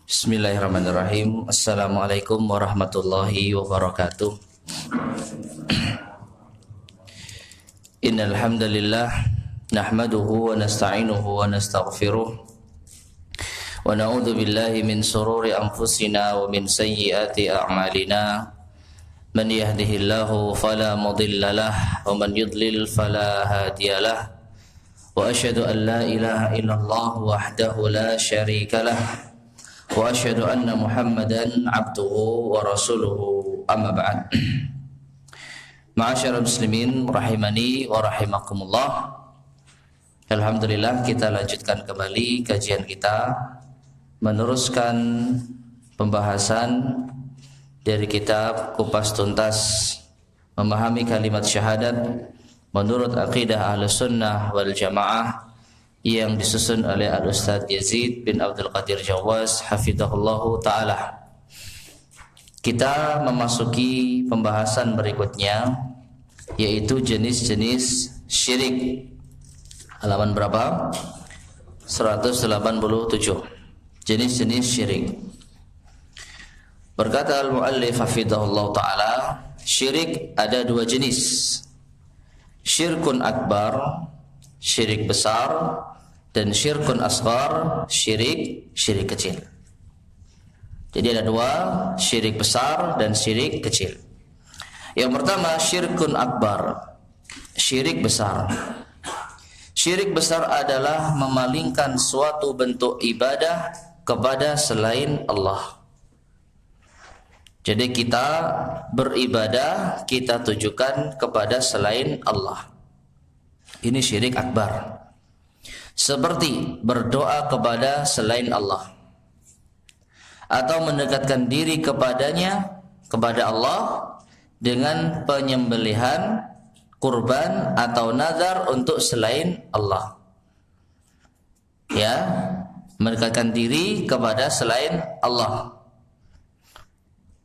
Bismillahirrahmanirrahim. Assalamualaikum warahmatullahi wabarakatuh. Innal hamdalillah nahmaduhu wa nasta'inuhu wa nastaghfiruh wa na'udzu billahi min shururi anfusina wa min sayyiati a'malina. Man yahdihillahu fala mudilla lahu wa man yudlil fala hadiyalah. Wa asyhadu an la ilaha illallah wahdahu la syarika lahu wa asyhadu anna Muhammadan abduhu wa rasuluhu, amma ba'd. Ma'asyiral muslimin rahimani wa rahimakumullah. Alhamdulillah, kita lanjutkan kembali kajian kita, meneruskan pembahasan dari kitab Kupas Tuntas Memahami Kalimat Syahadat menurut Aqidah Ahlus Sunnah wal Jamaah yang disusun oleh Al-Ustadz Yazid bin Abdul Qadir Jawaz hafizahullahu ta'ala. Kita memasuki pembahasan berikutnya, yaitu jenis-jenis syirik. Halaman berapa? 187. Jenis-jenis syirik. Berkata al-muallif hafizahullahu ta'ala, syirik ada dua jenis. Syirkun akbar, syirik besar, dan syirkun asghar, syirik kecil. Jadi ada dua, syirik besar dan syirik kecil. Yang pertama syirkun akbar, syirik besar. Syirik besar adalah memalingkan suatu bentuk ibadah kepada selain Allah. Jadi kita beribadah, kita tujukan kepada selain Allah. Ini syirik akbar. Seperti berdoa kepada selain Allah, atau mendekatkan diri kepadanya, kepada Allah, dengan penyembelihan, kurban atau nazar untuk selain Allah. Ya, mendekatkan diri kepada selain Allah,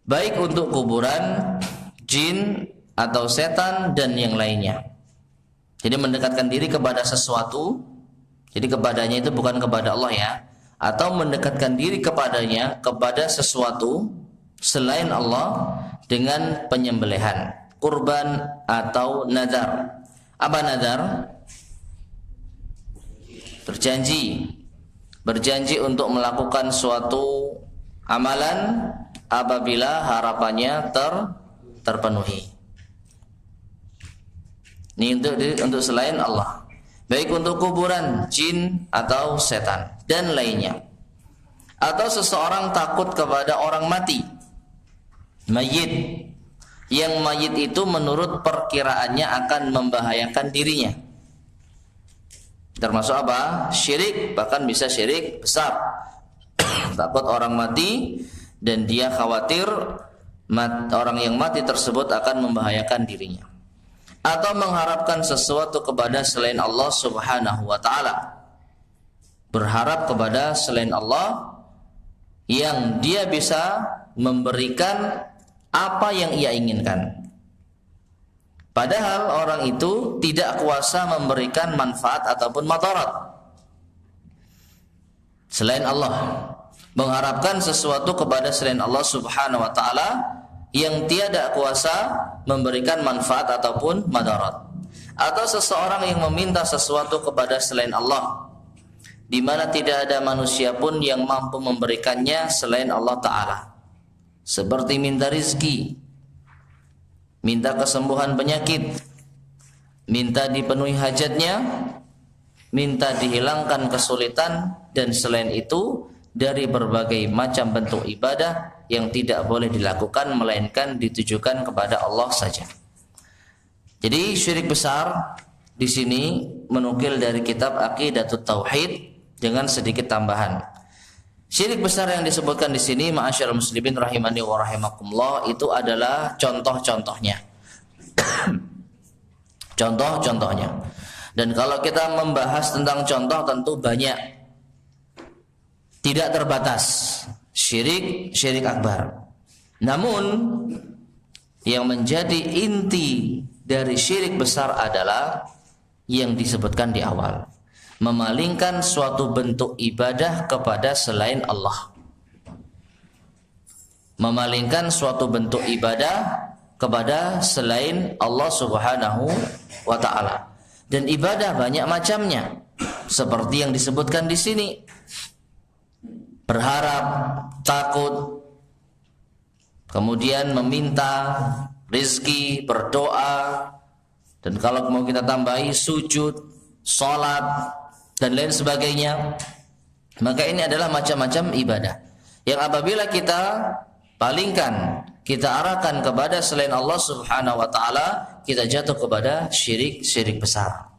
baik untuk kuburan, jin atau setan dan yang lainnya. Jadi mendekatkan diri kepada sesuatu, jadi kepadanya itu bukan kepada Allah ya, atau mendekatkan diri kepadanya, kepada sesuatu selain Allah dengan penyembelihan, kurban atau nazar. Apa nazar? Berjanji untuk melakukan suatu amalan apabila harapannya terpenuhi. Ini untuk selain Allah, baik untuk kuburan, jin atau setan dan lainnya. Atau seseorang takut kepada orang mati, mayit, yang mayit itu menurut perkiraannya akan membahayakan dirinya. Termasuk apa? Syirik, bahkan bisa syirik besar. Takut orang mati dan dia khawatir orang yang mati tersebut akan membahayakan dirinya. Atau mengharapkan sesuatu kepada selain Allah subhanahu wa ta'ala. Berharap kepada selain Allah yang dia bisa memberikan apa yang ia inginkan. Padahal orang itu tidak kuasa memberikan manfaat ataupun madarat. Selain Allah, mengharapkan sesuatu kepada selain Allah subhanahu wa ta'ala yang tiada kuasa memberikan manfaat ataupun madarat. Atau seseorang yang meminta sesuatu kepada selain Allah, di mana tidak ada manusia pun yang mampu memberikannya selain Allah Ta'ala. Seperti minta rizki, minta kesembuhan penyakit, minta dipenuhi hajatnya, minta dihilangkan kesulitan, dan selain itu dari berbagai macam bentuk ibadah yang tidak boleh dilakukan melainkan ditujukan kepada Allah saja. Jadi syirik besar di sini menukil dari kitab Aqidatut Tauhid dengan sedikit tambahan. Syirik besar yang disebutkan di sini, ma'asyiral muslimin rahimani wa rahimakumullah, itu adalah contoh-contohnya. Contoh-contohnya. Dan kalau kita membahas tentang contoh tentu banyak, tidak terbatas. Syirik akbar. Namun yang menjadi inti dari syirik besar adalah yang disebutkan di awal, memalingkan suatu bentuk ibadah kepada selain Allah. memalingkan suatu bentuk ibadah kepada selain Allah Subhanahu wa taala. Dan ibadah banyak macamnya, seperti yang disebutkan di sini. Berharap, takut, kemudian meminta rezeki, berdoa, dan kalau mau kita tambahi sujud, salat dan lain sebagainya. Maka ini adalah macam-macam ibadah yang apabila kita palingkan, kita arahkan kepada selain Allah Subhanahu wa taala, kita jatuh kepada syirik besar.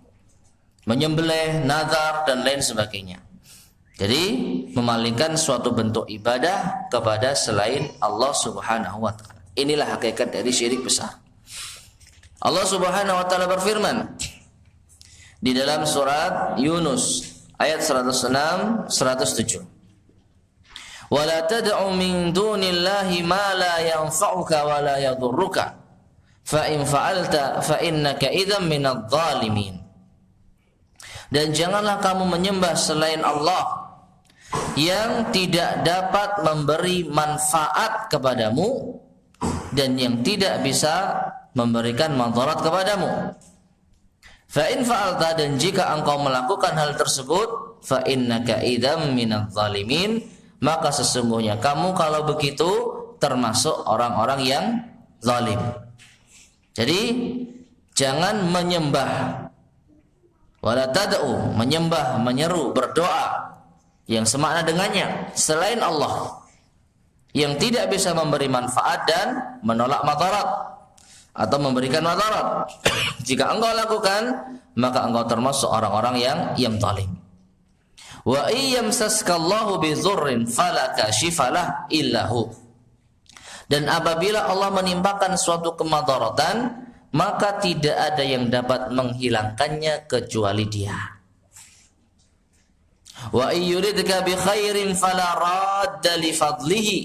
Menyembelih, nazar dan lain sebagainya. Jadi memalingkan suatu bentuk ibadah kepada selain Allah Subhanahu wa taala. Inilah hakikat dari syirik besar. Allah Subhanahu wa taala berfirman di dalam surat Yunus ayat 106 107. Wala tad'u min dunillahi ma la yanfa'uka wa la yadhurruka fa in fa'alta fa innaka idzan minadh dhalimin. Dan janganlah kamu menyembah selain Allah yang tidak dapat memberi manfaat kepadamu dan yang tidak bisa memberikan madarat kepadamu. Fa in fa'alta, dan jika engkau melakukan hal tersebut, fa innaka idzam minadh dhalimin, maka sesungguhnya kamu kalau begitu termasuk orang-orang yang zalim. Jadi jangan menyembah, wala tad'u, menyembah, menyeru, berdoa yang semakna dengannya selain Allah, yang tidak bisa memberi manfaat dan menolak madarat atau memberikan madarat. Jika engkau lakukan, maka engkau termasuk orang-orang yang zalim. Wa iyyamsaskallahu bidzurrin fala kashifalah illahu. Dan apabila Allah menimpakan suatu kemadaratan, maka tidak ada yang dapat menghilangkannya kecuali Dia. Wa iyyuridka bi khairin fala radda li fadlihi.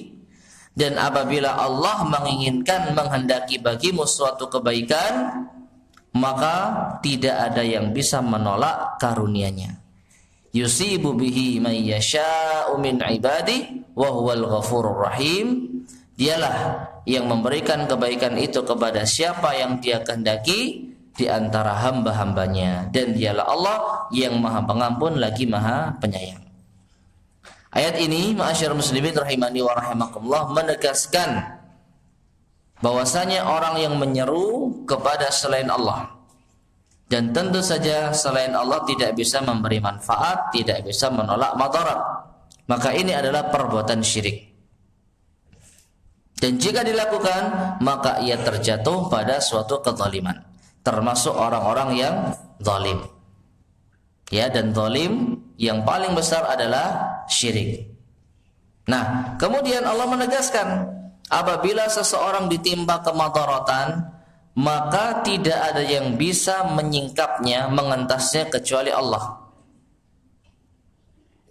Dan apabila Allah menginginkan, menghendaki bagimu suatu kebaikan, maka tidak ada yang bisa menolak karunia-Nya. Yusibu bihi man yasha'u min ibadi wa huwal ghafurur rahim. Dialah yang memberikan kebaikan itu kepada siapa yang Dia kehendaki di antara hamba-hambanya, dan Dialah Allah yang Maha Pengampun lagi Maha Penyayang. Ayat ini, ma'asyiral muslimin rahimani wa rahimakumullah, menegaskan bahwasanya orang yang menyeru kepada selain Allah, dan tentu saja selain Allah tidak bisa memberi manfaat, tidak bisa menolak madarat, maka ini adalah perbuatan syirik. Dan jika dilakukan, maka ia terjatuh pada suatu kezaliman, termasuk orang-orang yang zalim. Ya, dan zalim yang paling besar adalah syirik. Nah, kemudian Allah menegaskan, apabila seseorang ditimpa kemadaratan, maka tidak ada yang bisa menyingkapnya, mengentasnya kecuali Allah.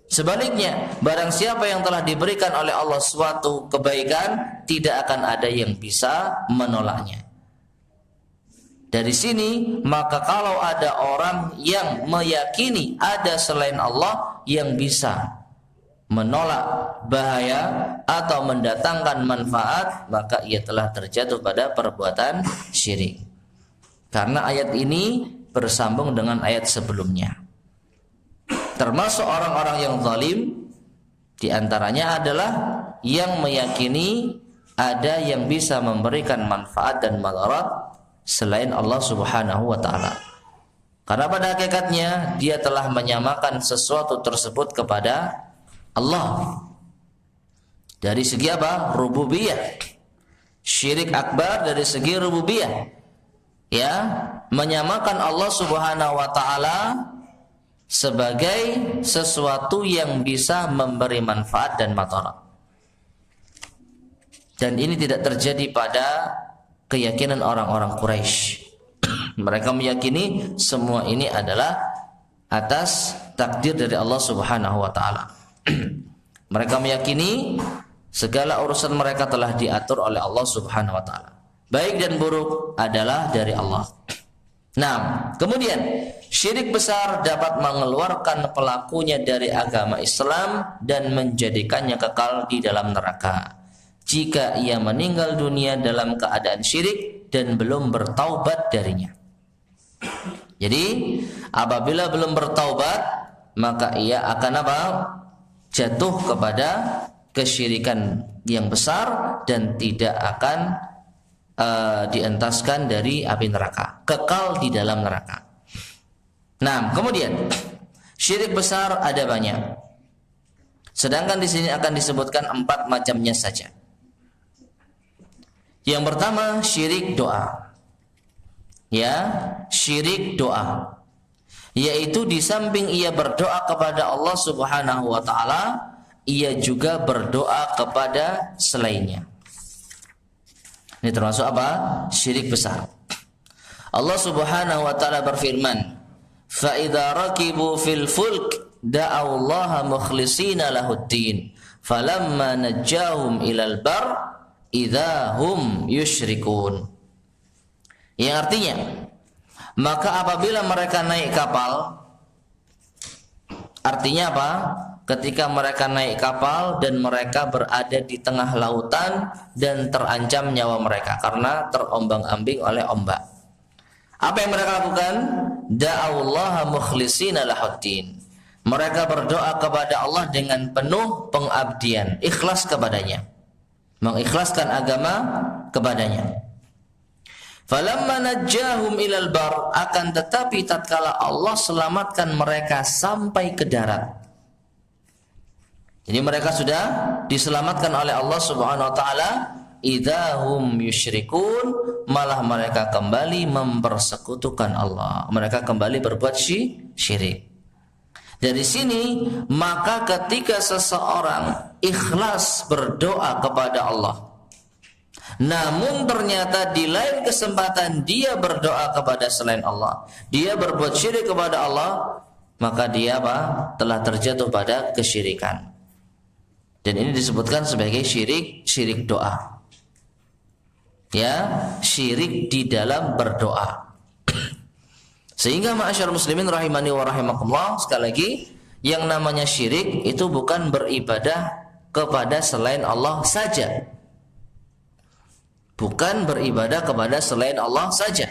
Sebaliknya, barang siapa yang telah diberikan oleh Allah suatu kebaikan, tidak akan ada yang bisa menolaknya. Dari sini, maka kalau ada orang yang meyakini ada selain Allah yang bisa menolak bahaya atau mendatangkan manfaat, maka ia telah terjatuh pada perbuatan syirik. Karena ayat ini bersambung dengan ayat sebelumnya. Termasuk orang-orang yang zalim, diantaranya adalah yang meyakini ada yang bisa memberikan manfaat dan madarat selain Allah Subhanahu wa ta'ala. Karena pada hakikatnya dia telah menyamakan sesuatu tersebut kepada Allah. Dari segi apa? Rububiyah. Syirik akbar dari segi rububiyah. Ya, menyamakan Allah Subhanahu wa ta'ala sebagai sesuatu yang bisa memberi manfaat dan madarat. Dan ini tidak terjadi pada keyakinan orang-orang Quraisy. Mereka meyakini semua ini adalah atas takdir dari Allah Subhanahu wa taala. Mereka meyakini segala urusan mereka telah diatur oleh Allah Subhanahu wa taala. Baik dan buruk adalah dari Allah. Nah, kemudian syirik besar dapat mengeluarkan pelakunya dari agama Islam dan menjadikannya kekal di dalam neraka. jika ia meninggal dunia dalam keadaan syirik dan belum bertaubat darinya. Jadi apabila belum bertaubat, maka ia akan apa? Jatuh kepada kesyirikan yang besar dan tidak akan dientaskan dari api neraka, kekal di dalam neraka. Nah, kemudian syirik besar ada banyak. Sedangkan di sini akan disebutkan 4 macamnya saja. Yang pertama, syirik doa. Ya, syirik doa. Yaitu di samping ia berdoa kepada Allah Subhanahu wa taala, ia juga berdoa kepada selainnya. Ini termasuk apa? Syirik besar. Allah Subhanahu wa taala berfirman, "Fa idza rakibu fil fulk da'u Allah mukhlishina lahuddin, falamma najjahum ilal bar idza hum yusyrikun." Yang artinya, maka apabila mereka naik kapal, artinya apa? Ketika mereka naik kapal dan mereka berada di tengah lautan dan terancam nyawa mereka karena terombang-ambing oleh ombak. Apa yang mereka lakukan? Da'allaha mukhlishina lahuddin. Mereka berdoa kepada Allah dengan penuh pengabdian, ikhlas kepadanya, mengikhlaskan agama kepadanya. Falamma najjahum ilal bar, akan tetapi tatkala Allah selamatkan mereka sampai ke darat. Jadi mereka sudah diselamatkan oleh Allah Subhanahu wa taala, idahum yusyrikun, malah mereka kembali mempersekutukan Allah. Mereka kembali berbuat syirik. Dari sini, maka ketika seseorang ikhlas berdoa kepada Allah, namun ternyata di lain kesempatan dia berdoa kepada selain Allah, dia berbuat syirik kepada Allah, maka dia apa? Telah terjatuh pada kesyirikan. Dan ini disebutkan sebagai syirik doa. Ya, syirik di dalam berdoa. Sehingga ma'asyarul muslimin rahimani wa rahimakumullah, sekali lagi, yang namanya syirik itu bukan beribadah kepada selain Allah saja. Bukan beribadah kepada selain Allah saja.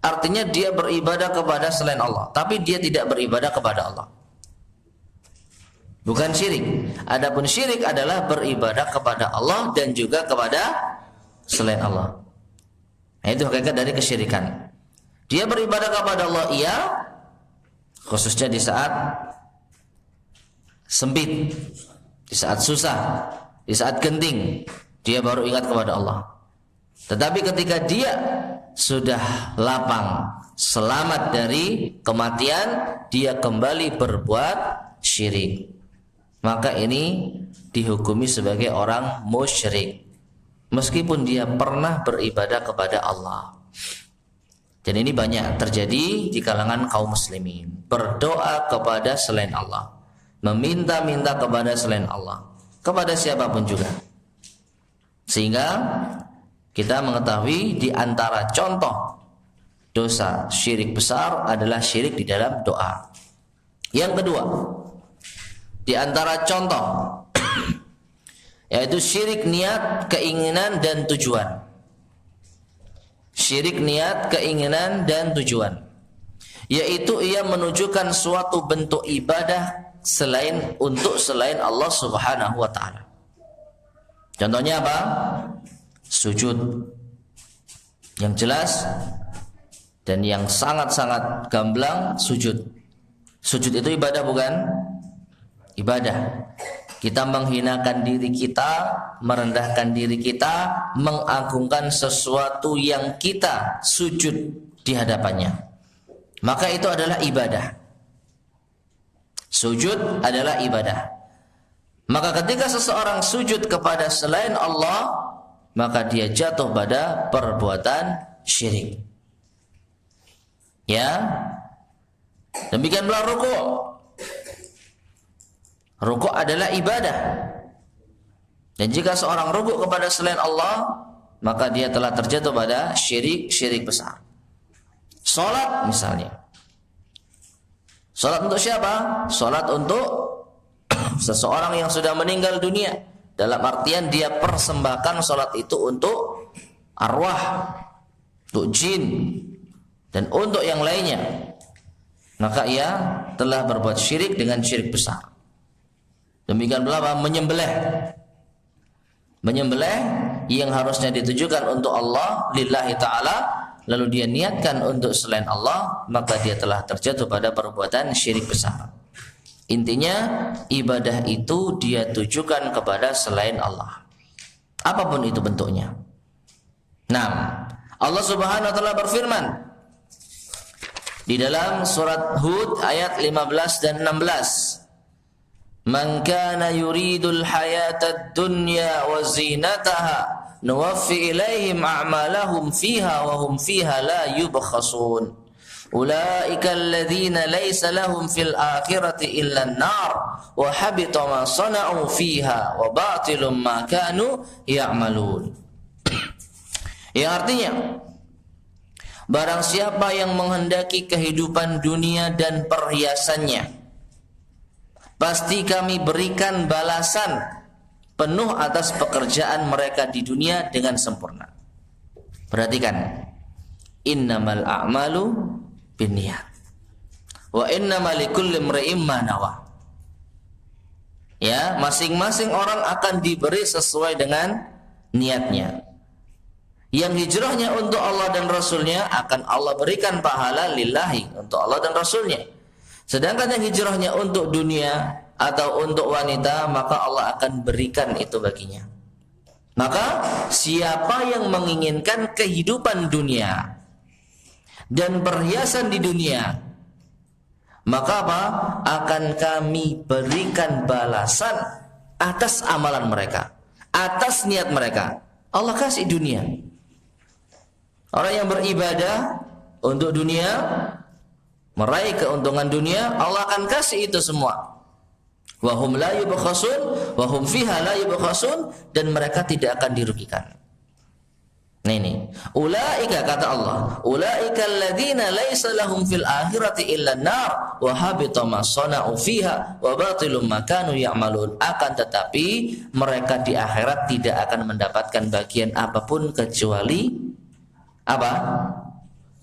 Artinya dia beribadah kepada selain Allah, tapi dia tidak beribadah kepada Allah. Bukan syirik. Adapun syirik adalah beribadah kepada Allah dan juga kepada selain Allah. Nah, itu hakikat dari kesyirikan. Dia beribadah kepada Allah, iya, khususnya di saat sempit, di saat susah, di saat genting, dia baru ingat kepada Allah. Tetapi ketika dia sudah lapang, selamat dari kematian, dia kembali berbuat syirik. Maka ini dihukumi sebagai orang musyrik, meskipun dia pernah beribadah kepada Allah. Dan ini banyak terjadi di kalangan kaum muslimin, berdoa kepada selain Allah, meminta-minta kepada selain Allah, kepada siapapun juga. Sehingga kita mengetahui di antara contoh dosa syirik besar adalah syirik di dalam doa. Yang kedua, di antara contoh yaitu syirik niat, keinginan dan tujuan. Syirik niat, keinginan dan tujuan, yaitu ia menunjukkan suatu bentuk ibadah selain Allah Subhanahu wa taala. Contohnya apa? Sujud. Yang jelas dan yang sangat-sangat gamblang, sujud. Sujud itu ibadah bukan? Ibadah. Kita menghinakan diri kita, merendahkan diri kita, mengagungkan sesuatu yang kita sujud di hadapannya. Maka itu adalah ibadah. Sujud adalah ibadah. Maka ketika seseorang sujud kepada selain Allah, maka dia jatuh pada perbuatan syirik. Ya. Demikian pula rukuk. Rukuk adalah ibadah. Dan jika seorang rukuk kepada selain Allah, maka dia telah terjatuh pada syirik besar. Salat misalnya. Salat untuk siapa? Salat untuk seseorang yang sudah meninggal dunia Dalam artian dia persembahkan sholat itu untuk arwah, untuk jin, dan untuk yang lainnya, maka ia telah berbuat syirik dengan syirik besar. Demikian pula menyembelih. Menyembelih yang harusnya ditujukan untuk Allah, lillahi ta'ala, lalu dia niatkan untuk selain Allah, maka dia telah terjatuh pada perbuatan syirik besar. Intinya ibadah itu dia tujukan kepada selain Allah, apapun itu bentuknya. Nah, Allah Subhanahu wa taala berfirman di dalam surat Hud ayat 15 dan 16, "Man kana yuridul hayatad dunya wa zinataha nuwaffi ilaihim a'malahum fiha wa hum fiha la yubkhasun. Ulaika alladhina laysa lahum fil akhirati illa an-nar wa habita ma sana'u fiha wa batilum ma kanu ya'malun." Yang artinya, barang siapa yang menghendaki kehidupan dunia dan perhiasannya, pasti kami berikan balasan penuh atas pekerjaan mereka di dunia dengan sempurna. Perhatikan, innamal a'malu binniyat wa innamal likulli imri'in ma nawa. Ya, masing-masing orang akan diberi sesuai dengan niatnya. Yang hijrahnya untuk Allah dan Rasulnya akan Allah berikan pahala lillahi, untuk Allah dan Rasulnya. Sedangkan yang hijrahnya untuk dunia atau untuk wanita, maka Allah akan berikan itu baginya. Maka siapa yang menginginkan kehidupan dunia dan perhiasan di dunia, maka apa? Akan kami berikan balasan atas amalan mereka, atas niat mereka. Allah kasih dunia. Orang yang beribadah untuk dunia, meraih keuntungan dunia, Allah akan kasih itu semua. Wa hum la yubkhasun wa hum fiha la yubkhasun, dan mereka tidak akan dirugikan. Nah ini, ulaika kata Allah, ulaika alladzina laisa lahum fil akhirati illa an-nar wa habita ma sana'u fiha wa batilum ma kanu ya'malun. Akan tetapi mereka di akhirat tidak akan mendapatkan bagian apapun kecuali apa?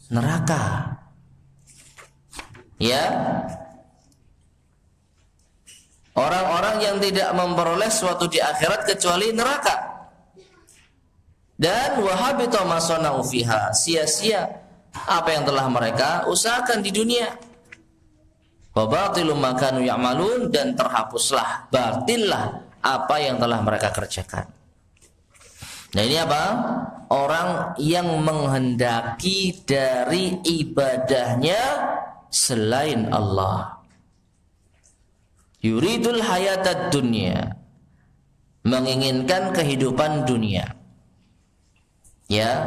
Neraka. Ya. Orang-orang yang tidak memperoleh sesuatu di akhirat kecuali neraka. Dan wahabita ma sana'u fiha, sia-sia apa yang telah mereka usahakan di dunia. Wa batilum ma kanu ya'malun, dan terhapuslah, batillah apa yang telah mereka kerjakan. Nah ini apa? Orang yang menghendaki dari ibadahnya selain Allah. Yuridul hayatad dunya, menginginkan kehidupan dunia. Ya,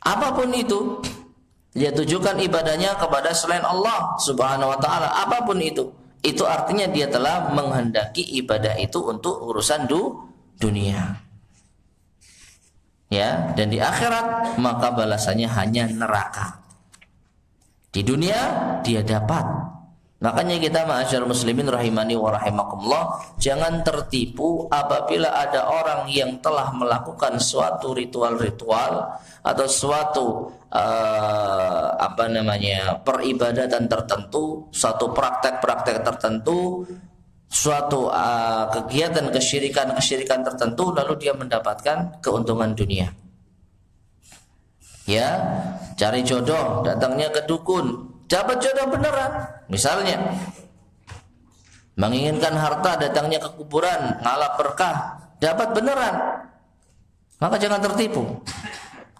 apapun itu, dia tujukan ibadahnya kepada selain Allah Subhanahu wa taala, apapun itu artinya dia telah menghendaki ibadah itu untuk urusan dunia. Ya, dan di akhirat maka balasannya hanya neraka. Di dunia dia dapat. Makanya kita ma'asyarul muslimin rahimani wa rahimakumullah, jangan tertipu apabila ada orang yang telah melakukan suatu ritual-ritual atau suatu peribadatan tertentu, suatu praktek-praktek tertentu, suatu kegiatan kesyirikan tertentu, lalu dia mendapatkan keuntungan dunia. Ya, cari jodoh, datangnya ke dukun, dapat jodoh beneran. Misalnya menginginkan harta, datangnya ke kuburan, ngalap berkah, dapat beneran. Maka jangan tertipu,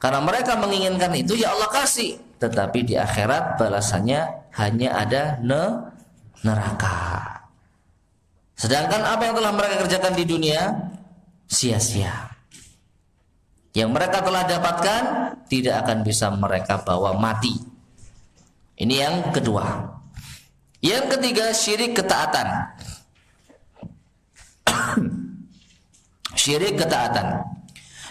karena mereka menginginkan itu, ya Allah kasih, tetapi di akhirat balasannya hanya ada neraka. Sedangkan apa yang telah mereka kerjakan di dunia sia-sia. Yang mereka telah dapatkan tidak akan bisa mereka bawa mati. Ini yang kedua. Yang ketiga, syirik ketaatan. Syirik ketaatan,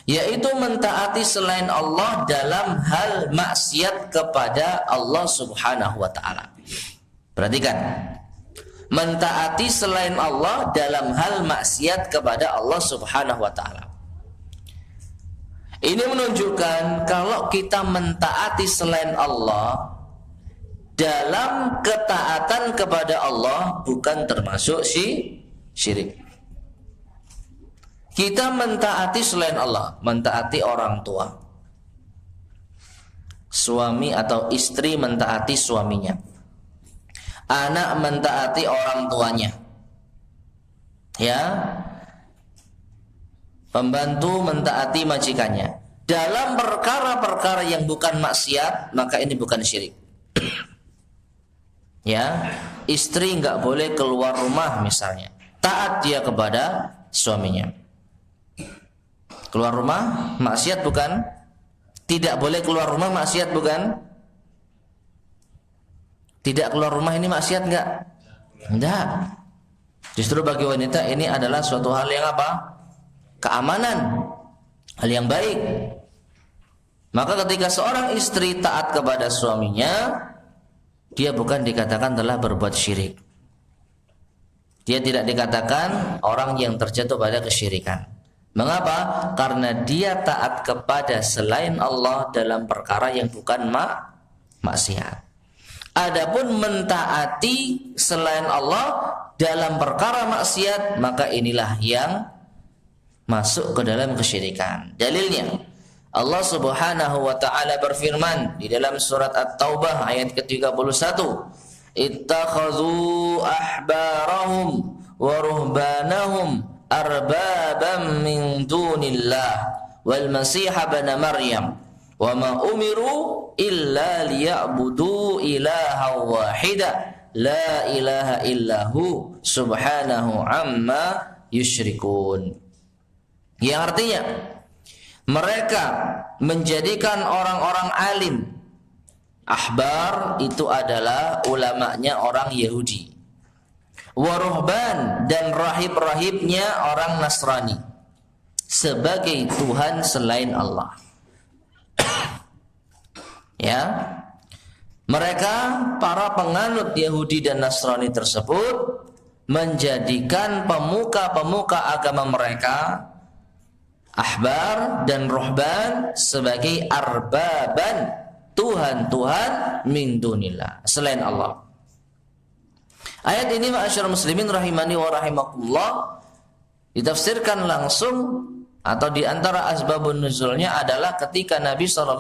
yaitu mentaati selain Allah dalam hal maksiat kepada Allah Subhanahu wa taala. Perhatikan. mentaati selain Allah dalam hal maksiat kepada Allah Subhanahu wa taala. Ini menunjukkan kalau kita mentaati selain Allah dalam ketaatan kepada Allah bukan termasuk syirik. Kita mentaati selain Allah, mentaati orang tua. Suami atau istri mentaati suaminya. Anak mentaati orang tuanya. Ya. Pembantu mentaati majikannya. Dalam perkara-perkara yang bukan maksiat, maka ini bukan syirik. Ya, istri enggak boleh keluar rumah misalnya. Taat dia kepada suaminya. Keluar rumah maksiat bukan? Tidak boleh keluar rumah maksiat bukan? Tidak keluar rumah ini maksiat enggak? Enggak. Justru bagi wanita ini adalah suatu hal yang apa? Keamanan, hal yang baik. Maka ketika seorang istri taat kepada suaminya, dia bukan dikatakan telah berbuat syirik. Dia tidak dikatakan orang yang terjatuh pada kesyirikan. Mengapa? Karena dia taat kepada selain Allah dalam perkara yang bukan maksiat. Adapun mentaati selain Allah dalam perkara maksiat, maka inilah yang masuk ke dalam kesyirikan. Dalilnya Allah Subhanahu wa taala berfirman di dalam surat At-Taubah ayat ke-31, "Ittakhadhu ahbarahum wa ruhbanahum arbabam min dunillah wal masih ibn Maryam wa ma umiru illa liya'budu ilaha wahida la ilaha illahu subhanahu amma yusyrikun." Yang artinya mereka menjadikan orang-orang alim. Ahbar itu adalah ulamanya orang Yahudi. Waruhban dan rahib-rahibnya orang Nasrani sebagai Tuhan selain Allah. Ya. Mereka para penganut Yahudi dan Nasrani tersebut menjadikan pemuka-pemuka agama mereka, ahbar dan ruhban, sebagai arbaban, Tuhan-Tuhan min dunillah, selain Allah. Ayat ini ma'asyiral muslimin rahimani wa rahimakumullah ditafsirkan langsung atau di antara asbabun nuzulnya adalah ketika Nabi SAW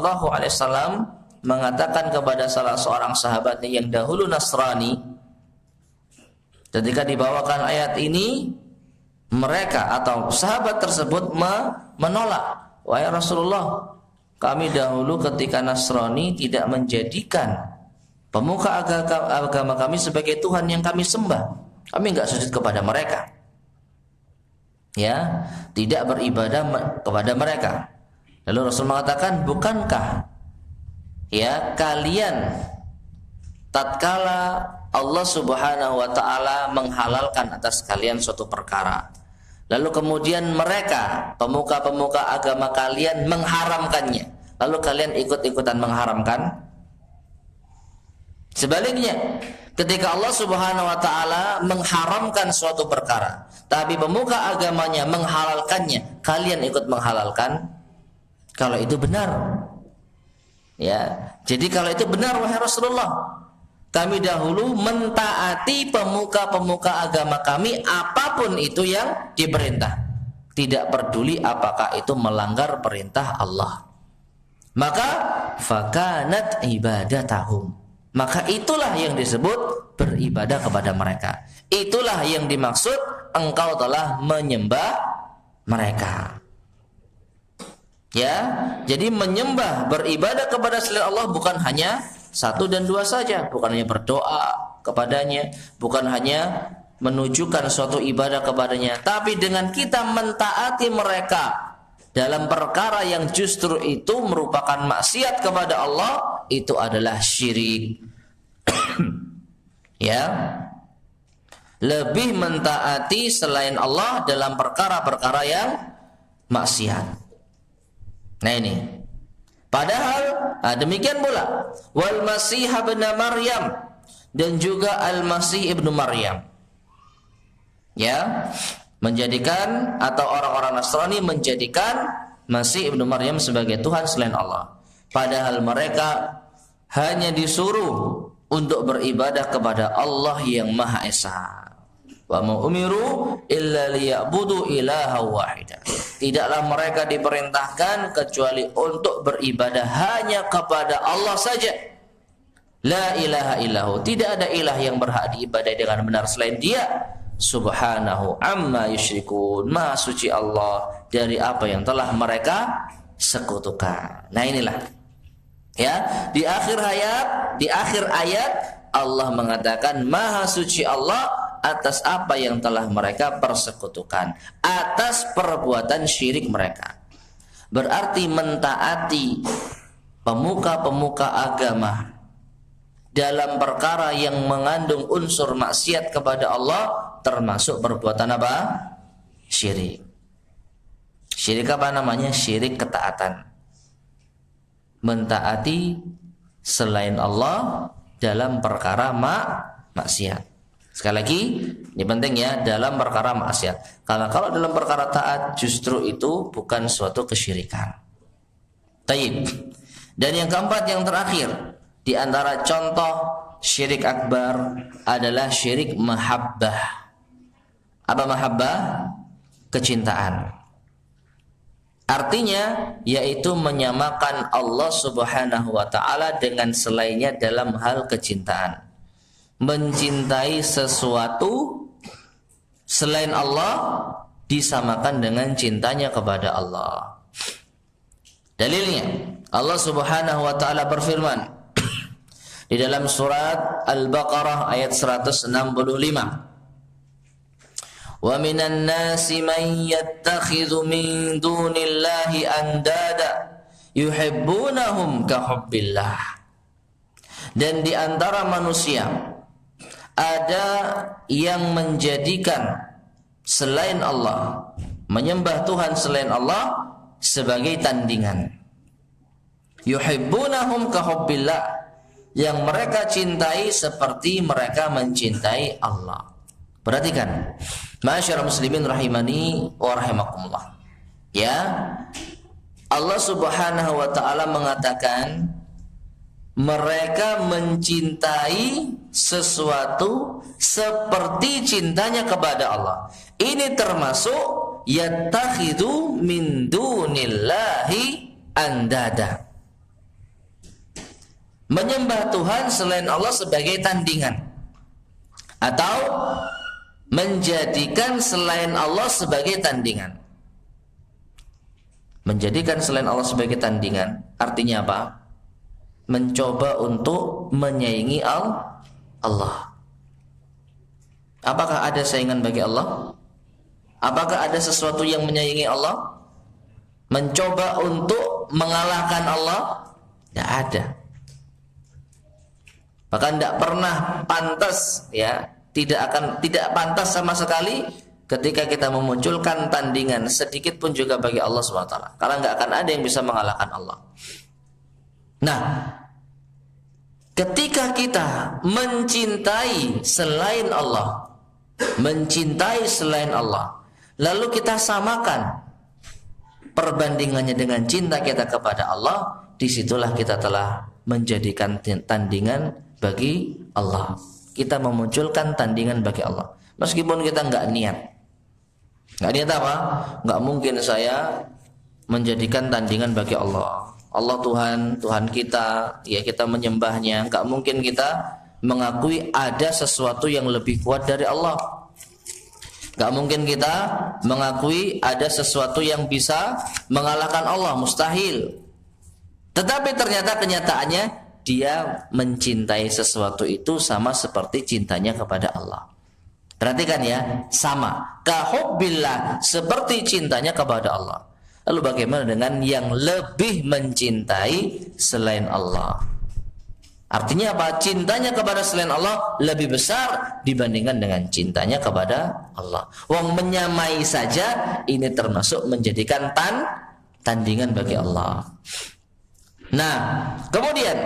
mengatakan kepada salah seorang sahabatnya yang dahulu Nasrani, ketika dibawakan ayat ini, mereka atau sahabat tersebut menolak. Wahai Rasulullah, kami dahulu ketika Nasrani tidak menjadikan pemuka agama kami sebagai Tuhan yang kami sembah. Kami enggak sujud kepada mereka. Ya, tidak beribadah kepada mereka. Lalu Rasul mengatakan, bukankah ya kalian tatkala Allah Subhanahu wa taala menghalalkan atas kalian suatu perkara, lalu kemudian mereka pemuka-pemuka agama kalian mengharamkannya, lalu kalian ikut-ikutan mengharamkan? Sebaliknya, ketika Allah Subhanahu wa taala mengharamkan suatu perkara, tapi pemuka agamanya menghalalkannya, kalian ikut menghalalkan? Kalau itu benar. Ya, jadi kalau itu benar wahai Rasulullah, kami dahulu mentaati pemuka-pemuka agama kami apapun itu yang diperintah, tidak peduli apakah itu melanggar perintah Allah. Maka fakanat ibadatahum, maka itulah yang disebut beribadah kepada mereka. Itulah yang dimaksud engkau telah menyembah mereka. Ya, jadi menyembah, beribadah kepada selain Allah bukan hanya satu dan dua saja, bukan hanya berdoa kepadanya, bukan hanya menunjukkan suatu ibadah kepadanya, tapi dengan kita mentaati mereka dalam perkara yang justru itu merupakan maksiat kepada Allah, itu adalah syirik. Ya, lebih mentaati selain Allah dalam perkara-perkara yang maksiat. Nah ini, padahal demikian pula wal masih ibn Maryam, dan juga al masih ibnu Maryam. Ya, menjadikan atau orang-orang Nasrani menjadikan Masih Ibnu Maryam sebagai Tuhan selain Allah. Padahal mereka hanya disuruh untuk beribadah kepada Allah yang Maha Esa. Wa ma umiru illa liya'budu ilaha wahida. Tidaklah mereka diperintahkan kecuali untuk beribadah hanya kepada Allah saja. La ilaha illahu. Tidak ada ilah yang berhak diibadai dengan benar selain Dia. Subhanahu amma yusyrikun. Maha suci Allah dari apa yang telah mereka sekutukan. Nah inilah, ya, di akhir ayat Allah mengatakan Maha suci Allah atas apa yang telah mereka persekutukan, atas perbuatan syirik mereka. Berarti mentaati pemuka-pemuka agama dalam perkara yang mengandung unsur maksiat kepada Allah termasuk perbuatan apa? Syirik. Syirik apa namanya? Syirik ketaatan. Mentaati selain Allah dalam perkara maksiat. Sekali lagi, ini penting ya, dalam perkara maksiat. Kalau dalam perkara taat justru itu bukan suatu kesyirikan. Taib. Dan yang keempat, yang terakhir, di antara contoh syirik akbar adalah syirik mahabbah. Apa mahabbah? Kecintaan. Artinya yaitu menyamakan Allah Subhanahu wa taala dengan selainnya dalam hal kecintaan. Mencintai sesuatu selain Allah disamakan dengan cintanya kepada Allah. Dalilnya Allah Subhanahu wa taala berfirman di dalam surat Al-Baqarah ayat 165. Wa minan nasi man yattakhidhu min dunillahi andada yuhibbunahum ka hubbillah. Dan di antara manusia ada yang menjadikan selain Allah, menyembah Tuhan selain Allah sebagai tandingan. Yuhibbunahum ka hubbillah, yang mereka cintai seperti mereka mencintai Allah. Perhatikan, ma'asyiral muslimin rahimani wa rahimakumullah. Ya, Allah Subhanahu wa taala mengatakan mereka mencintai sesuatu seperti cintanya kepada Allah. Ini termasuk yattakhidhu min dunillahi andada. Menyembah Tuhan selain Allah sebagai tandingan, atau menjadikan selain Allah sebagai tandingan. Menjadikan selain Allah sebagai tandingan artinya apa? Mencoba untuk menyaingi Allah. Apakah ada saingan bagi Allah? Apakah ada sesuatu yang menyaingi Allah? Mencoba untuk mengalahkan Allah? Tidak ada. Bahkan tidak pernah pantas, ya, tidak pantas sama sekali ketika kita memunculkan tandingan sedikit pun juga bagi Allah SWT. Karena nggak akan ada yang bisa mengalahkan Allah. Nah, ketika kita mencintai selain Allah, lalu kita samakan perbandingannya dengan cinta kita kepada Allah, disitulah kita telah menjadikan tandingan bagi Allah. Kita memunculkan tandingan bagi Allah, meskipun kita nggak niat apa? Nggak mungkin saya menjadikan tandingan bagi Allah. Allah Tuhan kita, ya kita menyembahnya. Nggak mungkin kita mengakui ada sesuatu yang lebih kuat dari Allah. Nggak mungkin kita mengakui ada sesuatu yang bisa mengalahkan Allah, mustahil. Tetapi ternyata kenyataannya dia mencintai sesuatu itu sama seperti cintanya kepada Allah. Perhatikan ya, sama. Kahubbillah, seperti cintanya kepada Allah. Lalu bagaimana dengan yang lebih mencintai selain Allah? Artinya apa? Cintanya kepada selain Allah lebih besar dibandingkan dengan cintanya kepada Allah. Wong menyamai saja ini termasuk menjadikan tandingan bagi Allah. Nah, kemudian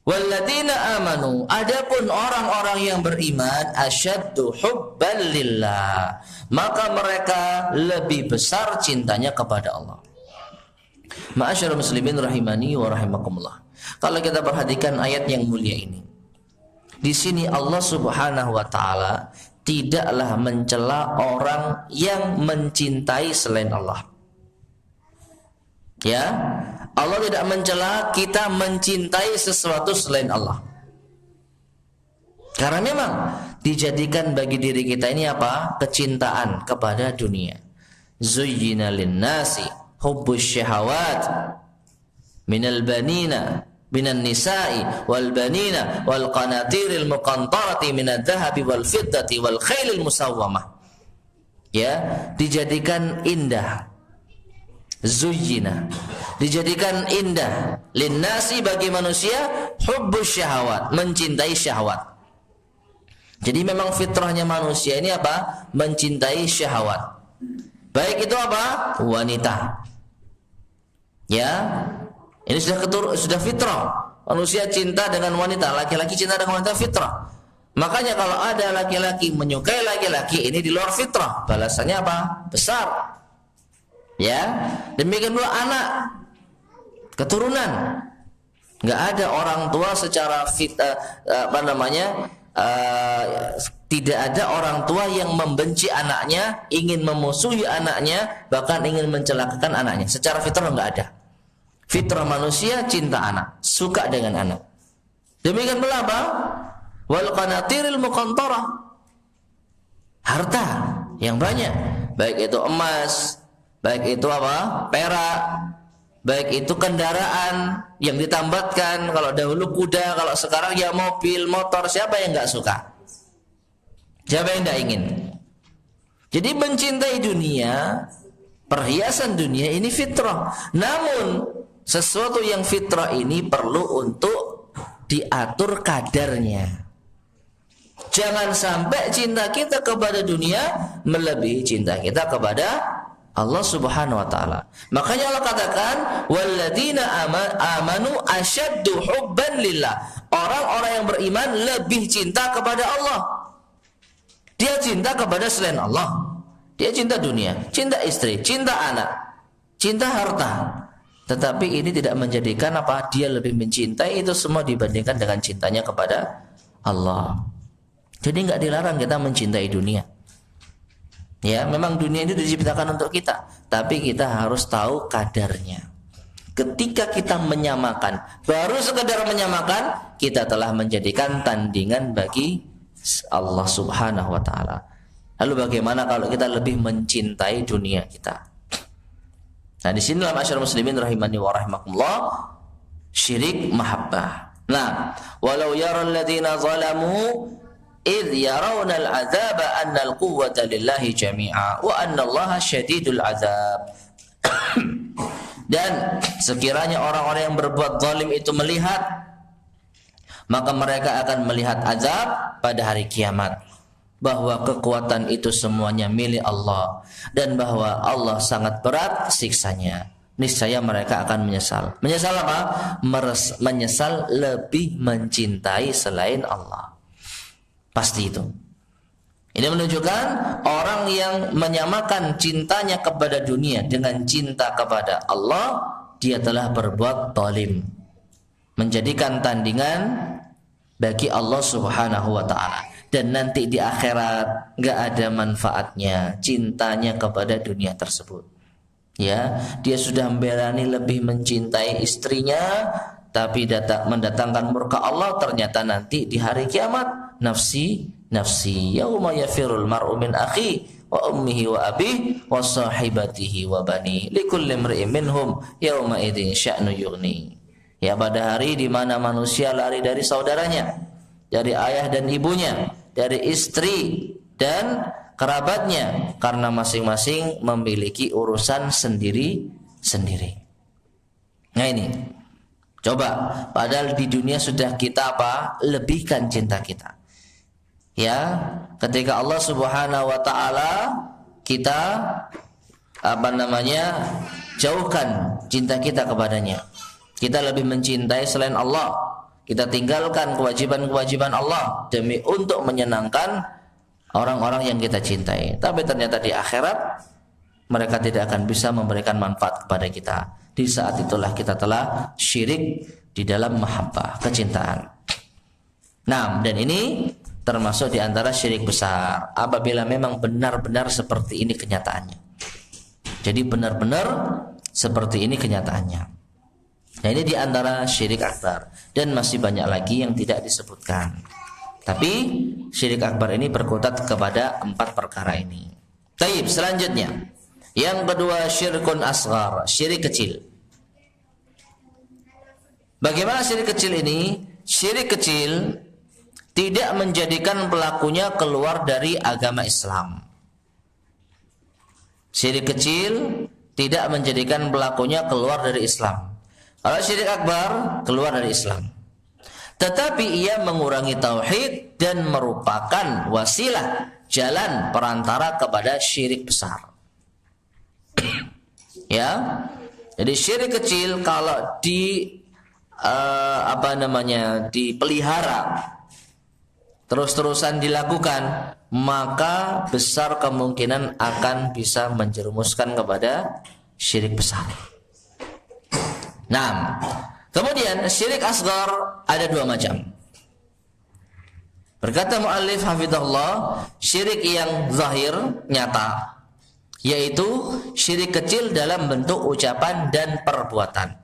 Walladzina amanu, adapun orang-orang yang beriman, asyaddu hubban lillah, maka mereka lebih besar cintanya kepada Allah. Ma'asyiral muslimin rahimani wa rahimakumullah. Kalau kita perhatikan ayat yang mulia ini, di sini Allah Subhanahu wa taala tidaklah mencela orang yang mencintai selain Allah. Ya, Allah tidak mencela kita mencintai sesuatu selain Allah. Karena memang dijadikan bagi diri kita ini apa? Kecintaan kepada dunia. Zuyyina lin-nasi hubbus syahawat minal banina minan nisa'i wal banina wal qanatiril muqantarati minadh dhahabi wal fiddati wal khailil musawwamah. Ya, dijadikan indah. Zuyyina, dijadikan indah linnasi, bagi manusia, hubbus syahawat, mencintai syahwat. Jadi memang fitrahnya manusia ini apa? Mencintai syahwat. Baik itu apa? Wanita. Ya, ini sudah fitrah. Manusia cinta dengan wanita, laki-laki cinta dengan wanita, fitrah. Makanya kalau ada laki-laki menyukai laki-laki, ini di luar fitrah, balasannya apa? Besar. Ya, demikian pula anak, keturunan. Nggak ada orang tua secara tidak ada orang tua yang membenci anaknya, ingin memusuhi anaknya, bahkan ingin mencelakakan anaknya. Secara fitrah nggak ada. Fitrah manusia cinta anak, suka dengan anak. Demikian pula apa? Wal qanatiril muqantarah, harta yang banyak, baik itu emas, baik itu apa? Perak, baik itu kendaraan yang ditambatkan. Kalau dahulu kuda, kalau sekarang ya mobil, motor. Siapa yang nggak suka? Siapa yang nggak ingin? Jadi mencintai dunia, perhiasan dunia ini fitrah. Namun sesuatu yang fitrah ini perlu untuk diatur kadarnya. Jangan sampai cinta kita kepada dunia melebihi cinta kita kepada Allah Subhanahu wa taala. Makanya Allah katakan walladzina amanu asyaddu hubban lillah. Orang-orang yang beriman lebih cinta kepada Allah. Dia cinta kepada selain Allah. Dia cinta dunia, cinta istri, cinta anak, cinta harta. Tetapi ini tidak menjadikan apa? Dia lebih mencintai itu semua dibandingkan dengan cintanya kepada Allah. Jadi enggak dilarang kita mencintai dunia. Ya, memang dunia itu diciptakan untuk kita, tapi kita harus tahu kadarnya. Ketika kita menyamakan, baru sekedar menyamakan, kita telah menjadikan tandingan bagi Allah Subhanahu wa taala. Lalu bagaimana kalau kita lebih mencintai dunia kita? Nah, di sini dalam ma'asyiral muslimin rahimani wa rahimakumullah, syirik mahabbah. Nah, walau yaral ladzina zalamu idh yarawna al-'adzaba anna al-quwwata lillahi jami'a wa anna Allaha syadidul 'adzab. Dan sekiranya orang-orang yang berbuat zalim itu melihat, maka mereka akan melihat azab pada hari kiamat, bahwa kekuatan itu semuanya milik Allah dan bahwa Allah sangat berat siksanya. Niscaya mereka akan menyesal. Menyesal apa? Menyesal lebih mencintai selain Allah. Pasti itu. Ini menunjukkan orang yang menyamakan cintanya kepada dunia dengan cinta kepada Allah, dia telah berbuat zalim, menjadikan tandingan bagi Allah Subhanahu wa taala. Dan nanti di akhirat enggak ada manfaatnya cintanya kepada dunia tersebut. Ya, dia sudah berani lebih mencintai istrinya, tapi mendatangkan murka Allah. Ternyata nanti di hari kiamat, nafsi nafsi, yauma yafirul mar'u min akhi wa ummihi wa abihi wa sahibatihi wa bani likulli imri'in minhum yauma idzin sya'nu yughni. Ya, pada hari di mana manusia lari dari saudaranya, dari ayah dan ibunya, dari istri dan kerabatnya, karena masing-masing memiliki urusan sendiri-sendiri. Nah ini, coba, padahal di dunia sudah kita apa? Lebihkan cinta kita. Ya, ketika Allah Subhanahu wa taala kita jauhkan cinta kita kepadanya. Kita lebih mencintai selain Allah. kita tinggalkan kewajiban-kewajiban Allah demi untuk menyenangkan orang-orang yang kita cintai. Tapi ternyata di akhirat mereka tidak akan bisa memberikan manfaat kepada kita. Di saat itulah kita telah syirik di dalam mahabbah, kecintaan. Nah, dan ini termasuk di antara syirik besar apabila memang benar-benar seperti ini kenyataannya. Jadi benar-benar seperti ini kenyataannya. Nah, ini di antara syirik akbar, dan masih banyak lagi yang tidak disebutkan. Tapi syirik akbar ini berkutat kepada 4 perkara ini. Taib, selanjutnya yang kedua, syirkun asghar, syirik kecil. Bagaimana syirik kecil ini? Syirik kecil tidak menjadikan pelakunya keluar dari agama Islam. Syirik kecil tidak menjadikan pelakunya keluar dari Islam. Kalau syirik akbar, keluar dari Islam. Tetapi ia mengurangi tauhid dan merupakan wasilah, jalan perantara kepada syirik besar. Ya, jadi syirik kecil kalau dipelihara, terus-terusan dilakukan, maka besar kemungkinan akan bisa menjerumuskan kepada syirik besar. Nah, kemudian syirik asghar ada 2 macam. Berkata muallif hafizahullah, syirik yang zahir, nyata, yaitu syirik kecil dalam bentuk ucapan dan perbuatan.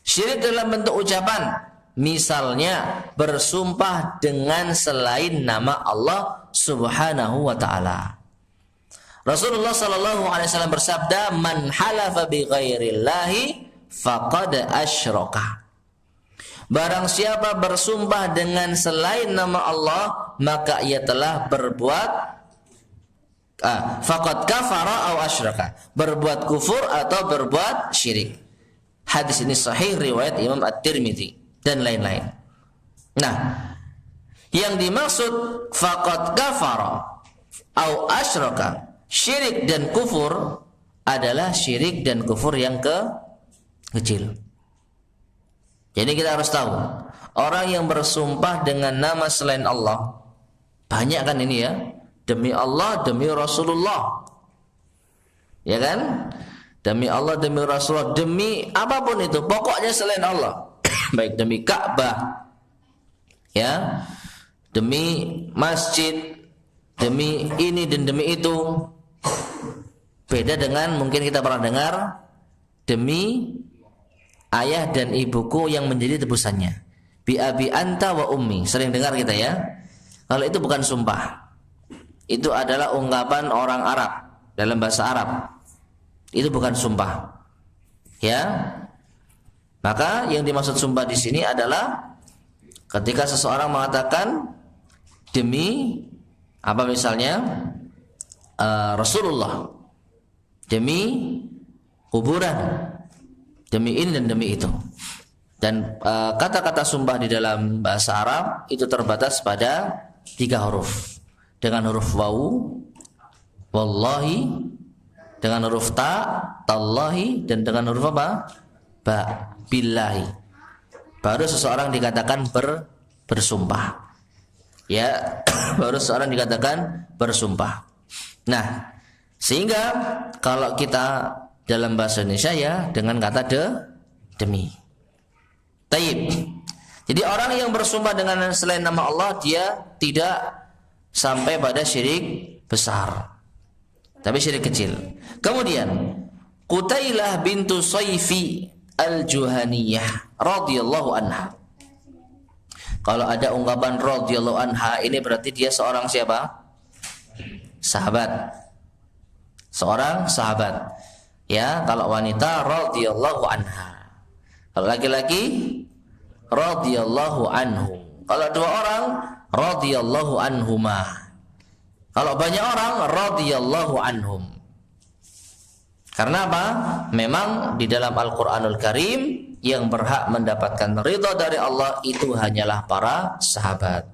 Syirik dalam bentuk ucapan, misalnya bersumpah dengan selain nama Allah Subhanahu wa ta'ala. Rasulullah sallallahu alaihi wasallam bersabda, "Man halafa bi ghairillahi faqad asyraka." Barang siapa bersumpah dengan selain nama Allah, maka ia telah berbuat faqad kafara aw asyraka, berbuat kufur atau berbuat syirik. Hadis ini sahih riwayat Imam At-Tirmidzi dan lain-lain. Nah, yang dimaksud faqad kafara aw asyraka, syirik dan kufur, adalah syirik dan kufur yang kecil. Jadi kita harus tahu, orang yang bersumpah dengan nama selain Allah, banyak kan ini ya, demi Allah, demi Rasulullah, ya kan? Demi Allah, demi Rasulullah, demi apapun itu, pokoknya selain Allah. Baik demi Ka'bah, ya, demi masjid, demi ini dan demi itu. Beda dengan mungkin kita pernah dengar, demi ayah dan ibuku yang menjadi tebusannya, bi abi anta wa ummi. Sering dengar kita ya. Kalau itu bukan sumpah, itu adalah ungkapan orang Arab dalam bahasa Arab. Itu bukan sumpah, ya. Maka yang dimaksud sumpah di sini adalah ketika seseorang mengatakan demi apa, misalnya Rasulullah, demi kuburan, demi ini dan demi itu. Dan kata-kata sumpah di dalam bahasa Arab itu terbatas pada 3 huruf, dengan huruf wawu, wallahi, dengan huruf ta, tallahi, dan dengan huruf apa? Ba, billahi. Baru seseorang dikatakan bersumpah. Ya, baru seseorang dikatakan bersumpah. Nah, sehingga kalau kita dalam bahasa Indonesia ya dengan kata demi. Taib. Jadi orang yang bersumpah dengan selain nama Allah, dia tidak sampai pada syirik besar, tapi syirik kecil. Kemudian Qutailah bintu Sayfi al-Juhaniyah radhiyallahu anha. Kalau ada ungkapan radhiyallahu anha, ini berarti dia seorang siapa? Sahabat. Seorang sahabat. Ya, kalau wanita radhiyallahu anha. Kalau laki-laki radhiyallahu anhu. Kalau 2 orang radhiyallahu anhuma. Kalau banyak orang radhiyallahu anhum. Karena apa? Memang di dalam Al-Qur'anul Karim yang berhak mendapatkan ridha dari Allah itu hanyalah para sahabat.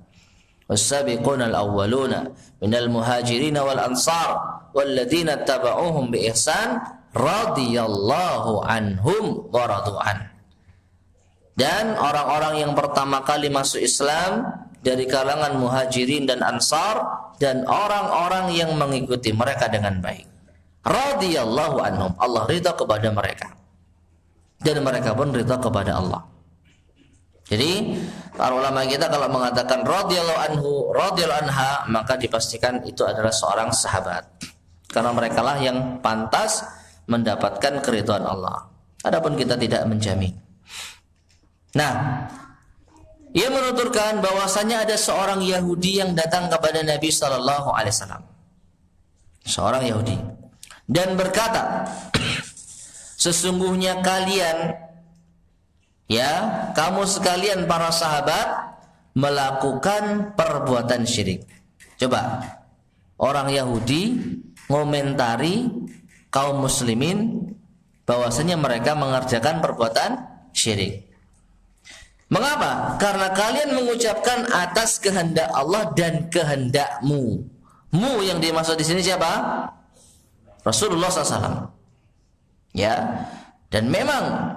Was-sabiqunal awwaluna minal muhajirin wal ansar walladzina tabauhum bi ihsan radhiyallahu anhum wa radu'an. Dan orang-orang yang pertama kali masuk Islam dari kalangan Muhajirin dan Ansar dan orang-orang yang mengikuti mereka dengan baik. Radhiyallahu anhum, Allah ridha kepada mereka. Dan mereka pun ridha kepada Allah. Jadi para ulama kita kalau mengatakan radhiyallahu anhu, radhiyallahu anha, maka dipastikan itu adalah seorang sahabat. Karena merekalah yang pantas mendapatkan keridhaan Allah. Adapun kita tidak menjamin. Nah, ia menuturkan bahwasanya ada seorang Yahudi yang datang kepada Nabi sallallahu alaihi wasallam. Seorang Yahudi dan berkata, sesungguhnya kalian, ya, kamu sekalian para sahabat melakukan perbuatan syirik. Coba orang Yahudi ngomentari kaum muslimin bahwasanya mereka mengerjakan perbuatan syirik. Mengapa? Karena kalian mengucapkan atas kehendak Allah dan kehendakmu. Mu yang dimaksud di sini siapa? Rasulullah SAW. Ya, dan memang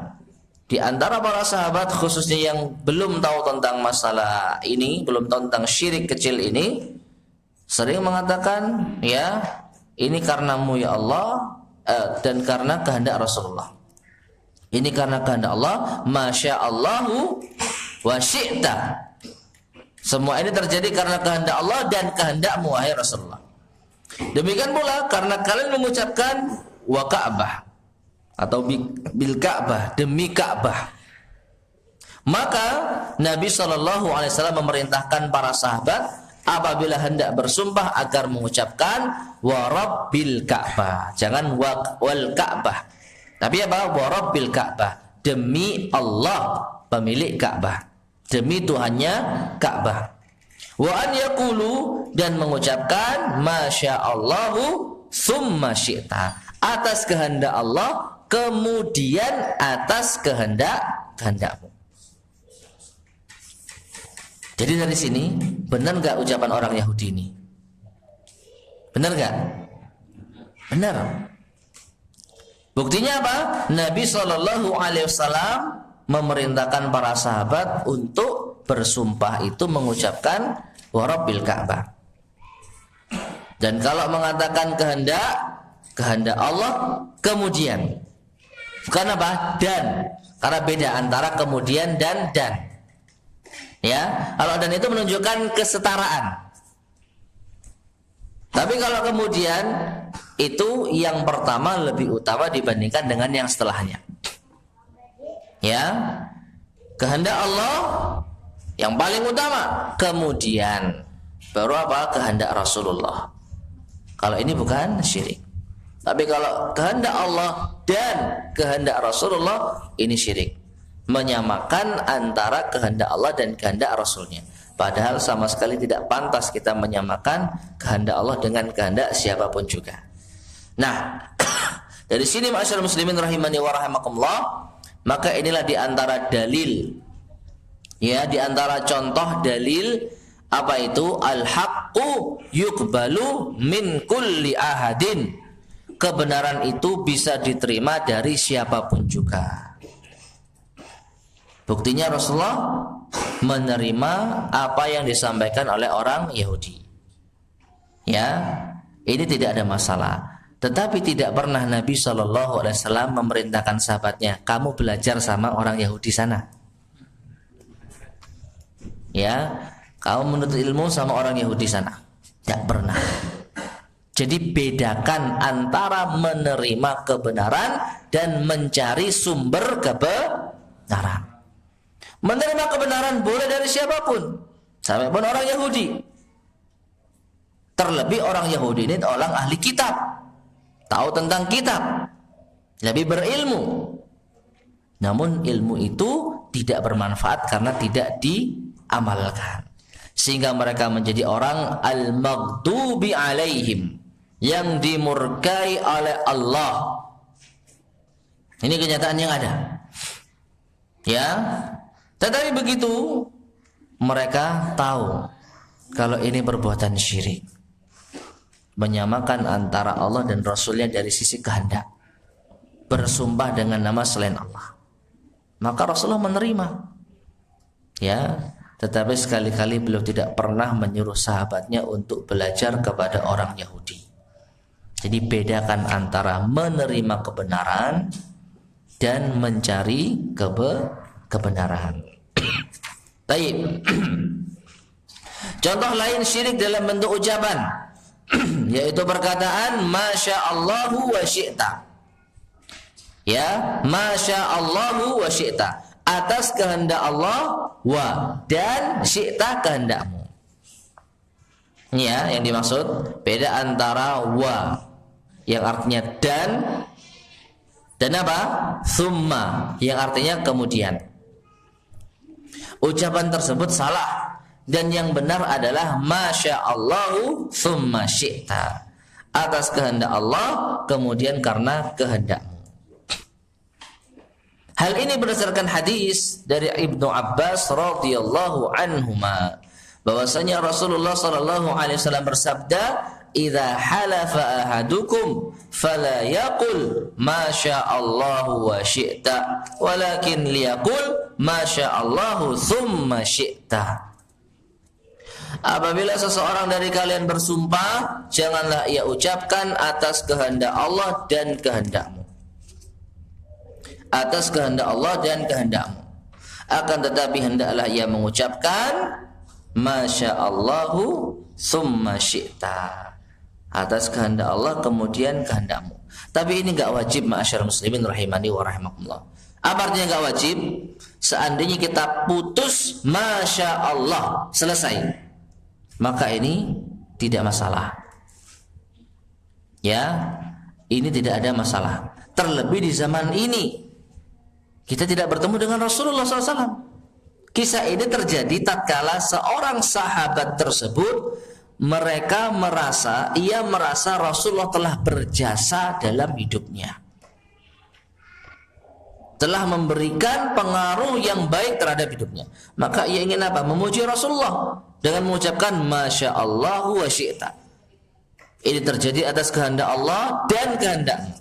di antara para sahabat khususnya yang belum tahu tentang masalah ini, belum tahu tentang syirik kecil ini, sering mengatakan, ya, ini karenamu ya Allah, dan karena kehendak Rasulullah. Ini karena kehendak Allah, masya Allahu wa syi'ta. Semua ini terjadi karena kehendak Allah dan kehendakmu wahai Rasulullah. Demikian pula karena kalian mengucapkan wa Ka'bah atau bil Ka'bah, demi Ka'bah. Maka Nabi SAW memerintahkan para sahabat apabila hendak bersumpah agar mengucapkan wa Rabbil Ka'bah. Jangan wal Ka'bah. Tapi apa? Wa Rabbil Ka'bah, demi Allah pemilik Ka'bah, demi Tuhannya Ka'bah. Wa an yaqulu, dan mengucapkan masya Allahu summa syi'ta, atas kehendak Allah kemudian atas kehendakmu. Jadi dari sini benar nggak ucapan orang Yahudi ini? Benar nggak? Benar. Buktinya apa? Nabi SAW memerintahkan para sahabat untuk bersumpah itu mengucapkan wa Rabbil Ka'bah. Dan kalau mengatakan kehendak Allah kemudian. Bukan apa? Dan. Karena beda antara kemudian dan. Ya, kalau dan itu menunjukkan kesetaraan. Tapi kalau kemudian itu yang pertama lebih utama dibandingkan dengan yang setelahnya. Ya, kehendak Allah yang paling utama, kemudian baru apa? Kehendak Rasulullah. Kalau ini bukan syirik. Tapi kalau kehendak Allah dan kehendak Rasulullah, ini syirik. Menyamakan antara kehendak Allah dan kehendak Rasulnya. Padahal sama sekali tidak pantas kita menyamakan kehendak Allah dengan kehendak siapapun juga. Nah, dari sini ma'asyiral muslimin rahimani wa rahimakumullah, maka inilah di antara dalil, ya, di antara contoh dalil apa itu? Al-haqqu yuqbalu min kulli ahadin. Kebenaran itu bisa diterima dari siapapun juga. Buktinya Rasulullah menerima apa yang disampaikan oleh orang Yahudi. Ya, ini tidak ada masalah. Tetapi tidak pernah Nabi SAW memerintahkan sahabatnya, kamu belajar sama orang Yahudi sana. Ya, kamu menuntut ilmu sama orang Yahudi sana. Tidak pernah. Jadi bedakan antara menerima kebenaran dan mencari sumber kebenaran. Menerima kebenaran boleh dari siapapun, sampai pun orang Yahudi. Terlebih orang Yahudi ini orang ahli kitab, tahu tentang kitab, lebih berilmu. Namun ilmu itu tidak bermanfaat karena tidak diamalkan, sehingga mereka menjadi orang al-maghdubi alaihim, yang dimurkai oleh Allah. Ini kenyataan yang ada. Ya, tetapi begitu mereka tahu kalau ini perbuatan syirik, menyamakan antara Allah dan Rasulnya dari sisi kehendak, bersumpah dengan nama selain Allah. maka Rasulullah menerima. Ya, tetapi sekali-kali beliau tidak pernah menyuruh sahabatnya untuk belajar kepada orang Yahudi. Jadi bedakan antara menerima kebenaran dan mencari kebenaran. Baik. Contoh lain syirik dalam bentuk ucapan, yaitu perkataan Masya Allahu wa syi'ta. Ya, Masya Allahu wa syi'ta, atas kehendak Allah, wa, dan syi'ta, kehendakmu. Ya, yang dimaksud beda antara wa yang artinya dan apa? Thumma yang artinya kemudian. Ucapan tersebut salah, dan yang benar adalah Masya Allahu thumma syi'ta, atas kehendak Allah kemudian karena kehendakmu. Hal ini berdasarkan hadis dari Ibnu Abbas radhiyallahu anhuma, bahwasanya Rasulullah sallallahu alaihi wasallam bersabda, "Idza halafa ahadukum fala yaqul ma sya'allahu wa syi'ta, walakin liyaqul ma sya'allahu tsumma syi'ta." Apabila seseorang dari kalian bersumpah, janganlah ia ucapkan atas kehendak Allah dan kehendakmu. Atas kehendak Allah dan kehendakmu. Akan tetapi hendaklah ia mengucapkan Masya Allahu summa syi'ta, atas kehendak Allah kemudian kehendakmu. Tapi ini enggak wajib, ma'asyar muslimin rahimani wa rahimakumullah. Apa artinya enggak wajib? Seandainya kita putus Masya Allah, selesai, maka ini tidak masalah. Ya, ini tidak ada masalah. Terlebih di zaman ini kita tidak bertemu dengan Rasulullah SAW. Kisah ini terjadi tatkala seorang sahabat tersebut ia merasa Rasulullah telah berjasa dalam hidupnya, telah memberikan pengaruh yang baik terhadap hidupnya. Maka ia ingin apa? Memuji Rasulullah dengan mengucapkan Masya Allah wa syi'ta. Ini terjadi atas kehendak Allah dan kehendaknya.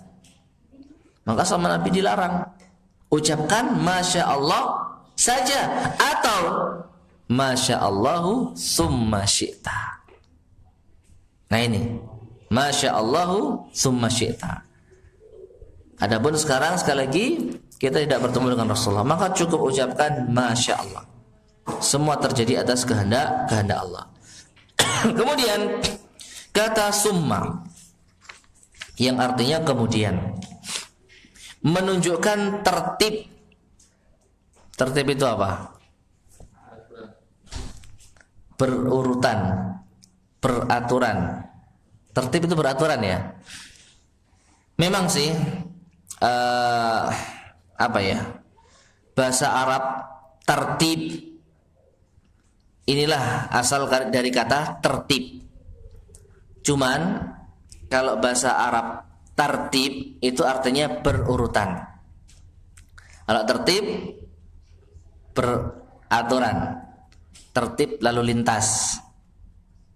Maka sama Nabi dilarang, ucapkan Masya Allah saja atau Masya Allahu summa syi'ta. Nah ini Masya Allahu summa syi'ta. Adapun sekarang sekali lagi kita tidak bertemu dengan Rasulullah, maka cukup ucapkan Masya Allah. Semua terjadi atas kehendak Allah. Kemudian kata summa yang artinya kemudian menunjukkan tertib. Tertib itu apa? Berurutan, beraturan. Tertib itu beraturan ya. Memang sih apa ya? Bahasa Arab tertib inilah asal dari kata tertib. Cuman kalau bahasa Arab tertib itu artinya berurutan. Kalau tertib beraturan, tertib lalu lintas,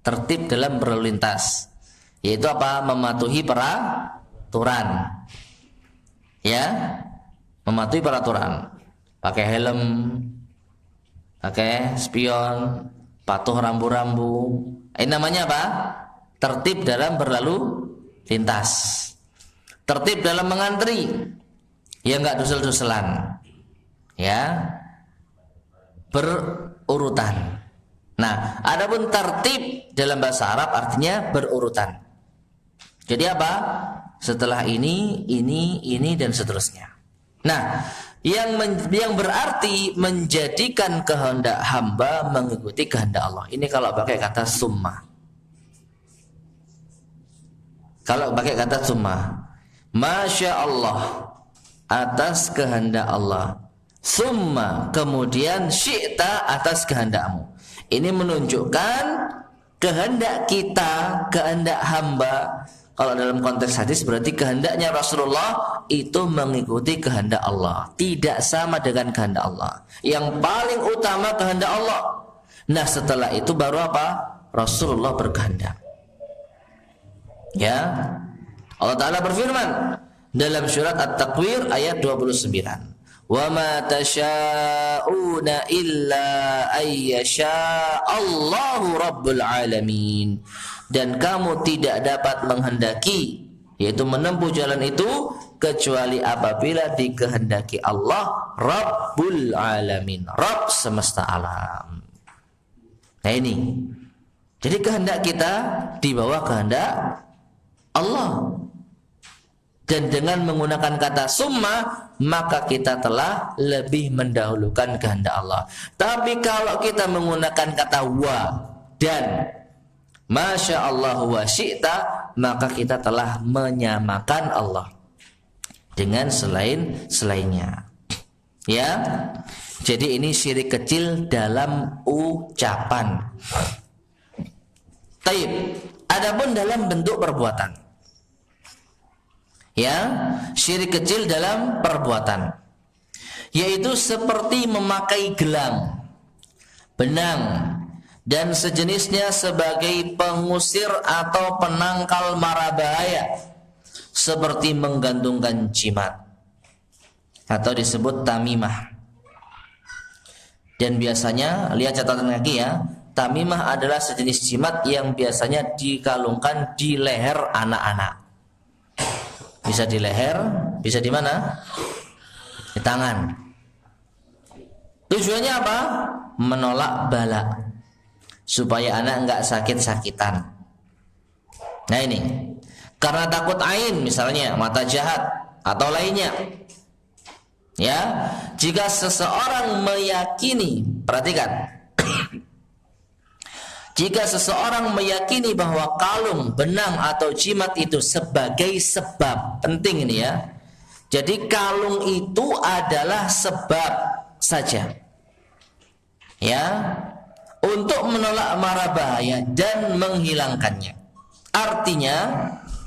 tertib dalam berlalu lintas, yaitu apa? Mematuhi peraturan, ya, mematuhi peraturan, pakai helm, pakai spion, patuh rambu-rambu. Ini namanya apa? Tertib dalam berlalu lintas. Tertib dalam mengantri, ya enggak dusel-duselan, ya, berurutan. Nah, adapun tertib dalam bahasa Arab artinya berurutan. Jadi apa? Setelah ini, dan seterusnya. Nah, yang berarti menjadikan kehendak hamba mengikuti kehendak Allah. Ini kalau pakai kata summa. Kalau pakai kata summa, Masya Allah, atas kehendak Allah, summa kemudian syi'ta, atas kehendakmu. Ini menunjukkan kehendak kita, kehendak hamba. Kalau dalam konteks hadis berarti kehendaknya Rasulullah itu mengikuti kehendak Allah, tidak sama dengan kehendak Allah. Yang paling utama kehendak Allah. Nah, setelah itu baru apa? Rasulullah berkehendak. Ya, Allah Ta'ala berfirman dalam surat At-Takwir ayat 29, wa ma tasha'una illa ayyasha Allahu rabbul alamin. Dan kamu tidak dapat menghendaki, yaitu menempuh jalan itu, kecuali apabila dikehendaki Allah Rabbul Alamin, Rabb semesta alam. Nah ini, jadi kehendak kita di bawah kehendak Allah. Dan dengan menggunakan kata summa, maka kita telah lebih mendahulukan kehendak Allah. Tapi kalau kita menggunakan kata wa dan masya Allah wa syi'ta, maka kita telah menyamakan Allah dengan selainnya. Ya. Jadi ini syirik kecil dalam ucapan. Taib. Adapun dalam bentuk perbuatan. Ya, syirik kecil dalam perbuatan. Yaitu seperti memakai gelang, benang dan sejenisnya sebagai pengusir atau penangkal mara bahaya, seperti menggantungkan jimat atau disebut tamimah. Dan biasanya, lihat catatan kaki ya, tamimah adalah sejenis jimat yang biasanya dikalungkan di leher anak-anak. Bisa di leher, bisa di mana? Di tangan. Tujuannya apa? Menolak bala, supaya anak enggak sakit-sakitan. Nah ini, karena takut ain misalnya, mata jahat atau lainnya. Ya, jika seseorang meyakini, perhatikan. Jika seseorang meyakini bahwa kalung, benang atau jimat itu sebagai sebab, penting ini ya. Jadi kalung itu adalah sebab saja. Ya, untuk menolak mara bahaya dan menghilangkannya. Artinya,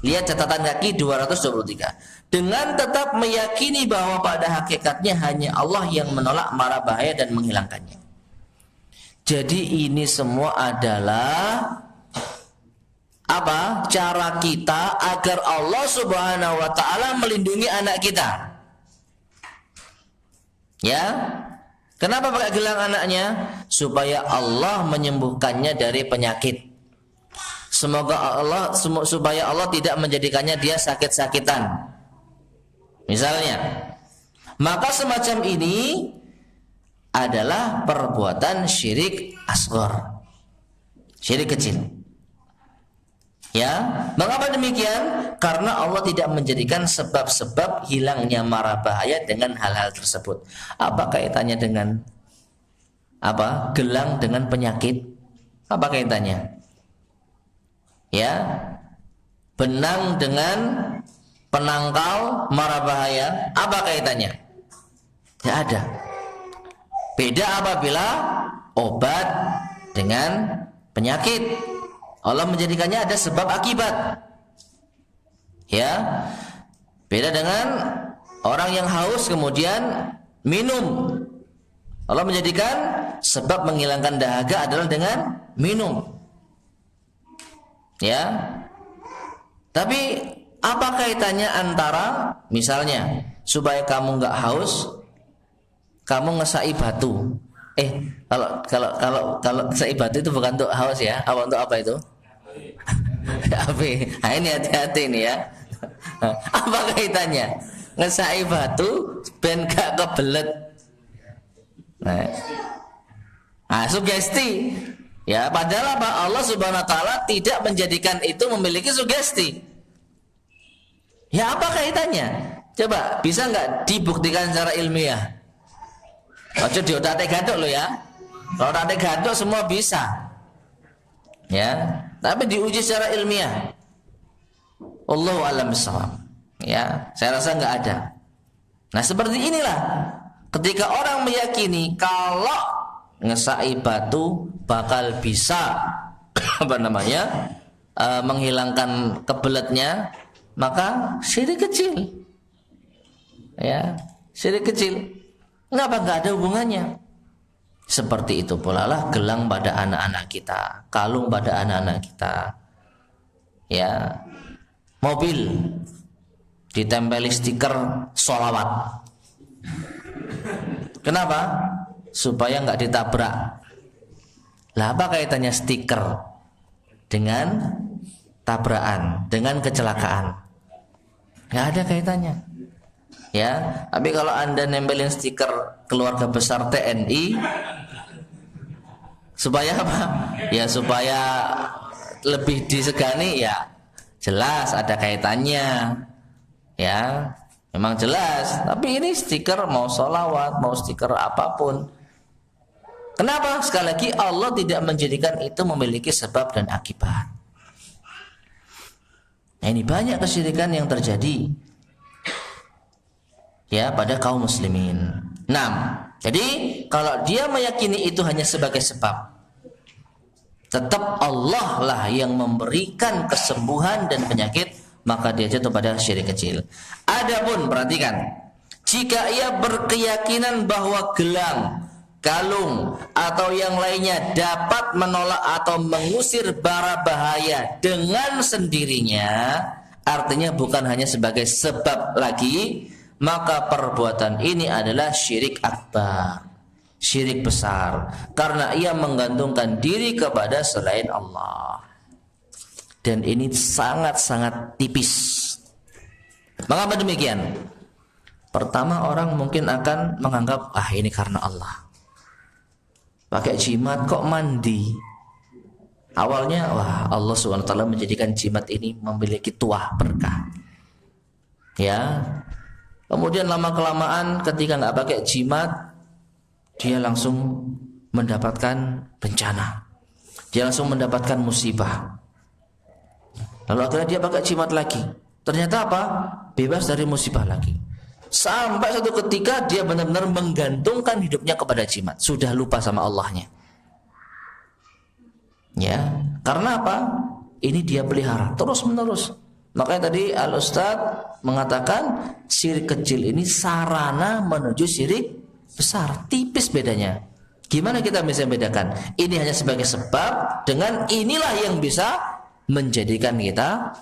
lihat catatan kaki 223. Dengan tetap meyakini bahwa pada hakikatnya hanya Allah yang menolak mara bahaya dan menghilangkannya. Jadi ini semua adalah apa? Cara kita agar Allah Subhanahu wa taala melindungi anak kita. Ya. Kenapa pakai gelang anaknya? Supaya Allah menyembuhkannya dari penyakit. Supaya Allah tidak menjadikannya dia sakit-sakitan. Misalnya, maka semacam ini adalah perbuatan syirik asghar, syirik kecil. Ya, mengapa demikian? Karena Allah tidak menjadikan sebab-sebab hilangnya mara bahaya dengan hal-hal tersebut. Apa kaitannya dengan apa? Gelang dengan penyakit? Apa kaitannya? Ya, benang dengan penangkal mara bahaya, apa kaitannya? Tidak ada. Beda apabila obat dengan penyakit. Allah menjadikannya ada sebab akibat. Ya. Beda dengan orang yang haus kemudian minum. Allah menjadikan sebab menghilangkan dahaga adalah dengan minum. Ya. Tapi apa kaitannya antara misalnya supaya kamu nggak haus, kamu ngesai batu. Kalau ngesai batu itu bukan untuk haus ya, apa untuk apa itu? Api. Nah ini hati-hati ini ya. Apa kaitannya? Ngesai batu ben gak kebelet. Nah, sugesti. Ya, padahal apa? Allah Subhanahu wa taala tidak menjadikan itu memiliki sugesti. Ya apa kaitannya? Coba bisa nggak dibuktikan secara ilmiah? Ojo diotak gadok lo ya. Kalau otak gadok semua bisa. Ya, tapi diuji secara ilmiah. Allahu a'lam bishawab. Ya, saya rasa nggak ada. Nah seperti inilah ketika orang meyakini kalau ngesai batu bakal bisa apa namanya menghilangkan kebeletnya, maka syirik kecil. Ya, syirik kecil. Ngapa nggak ada hubungannya? Seperti itu pula lah gelang pada anak-anak kita, kalung pada anak-anak kita. Ya, mobil ditempeli stiker sholawat. Kenapa? Supaya nggak ditabrak. Lah apa kaitannya stiker dengan tabrakan, dengan kecelakaan? Nggak ada kaitannya. Ya, tapi kalau Anda nempelin stiker keluarga besar TNI, supaya apa? Ya supaya lebih disegani, ya jelas ada kaitannya. Ya, memang jelas. Tapi ini stiker mau sholawat, mau stiker apapun. Kenapa? Sekali lagi Allah tidak menjadikan itu memiliki sebab dan akibat. Nah, ini banyak kesyirikan yang terjadi ya pada kaum muslimin. 6. Jadi kalau dia meyakini itu hanya sebagai sebab, tetap Allah lah yang memberikan kesembuhan dan penyakit, maka dia jatuh pada syirik kecil. Adapun perhatikan, jika ia berkeyakinan bahwa gelang, kalung atau yang lainnya dapat menolak atau mengusir bara bahaya dengan sendirinya, artinya bukan hanya sebagai sebab lagi, maka perbuatan ini adalah syirik akbar, syirik besar, karena ia menggantungkan diri kepada selain Allah. Dan ini sangat-sangat tipis. Mengapa demikian? Pertama, orang mungkin akan menganggap, ini karena Allah. Pakai jimat kok mandi. Awalnya, Allah SWT menjadikan jimat ini memiliki tuah berkah. Ya. Kemudian lama-kelamaan ketika nggak pakai jimat, dia langsung mendapatkan bencana. Dia langsung mendapatkan musibah. Lalu akhirnya dia pakai jimat lagi. Ternyata apa? Bebas dari musibah lagi. Sampai satu ketika dia benar-benar menggantungkan hidupnya kepada jimat. Sudah lupa sama Allahnya. Ya, karena apa? Ini dia pelihara terus-menerus. Makanya tadi Al-Ustadz mengatakan syirik kecil ini sarana menuju syirik besar. Tipis bedanya. Gimana kita bisa membedakan? Ini hanya sebagai sebab, dengan inilah yang bisa menjadikan kita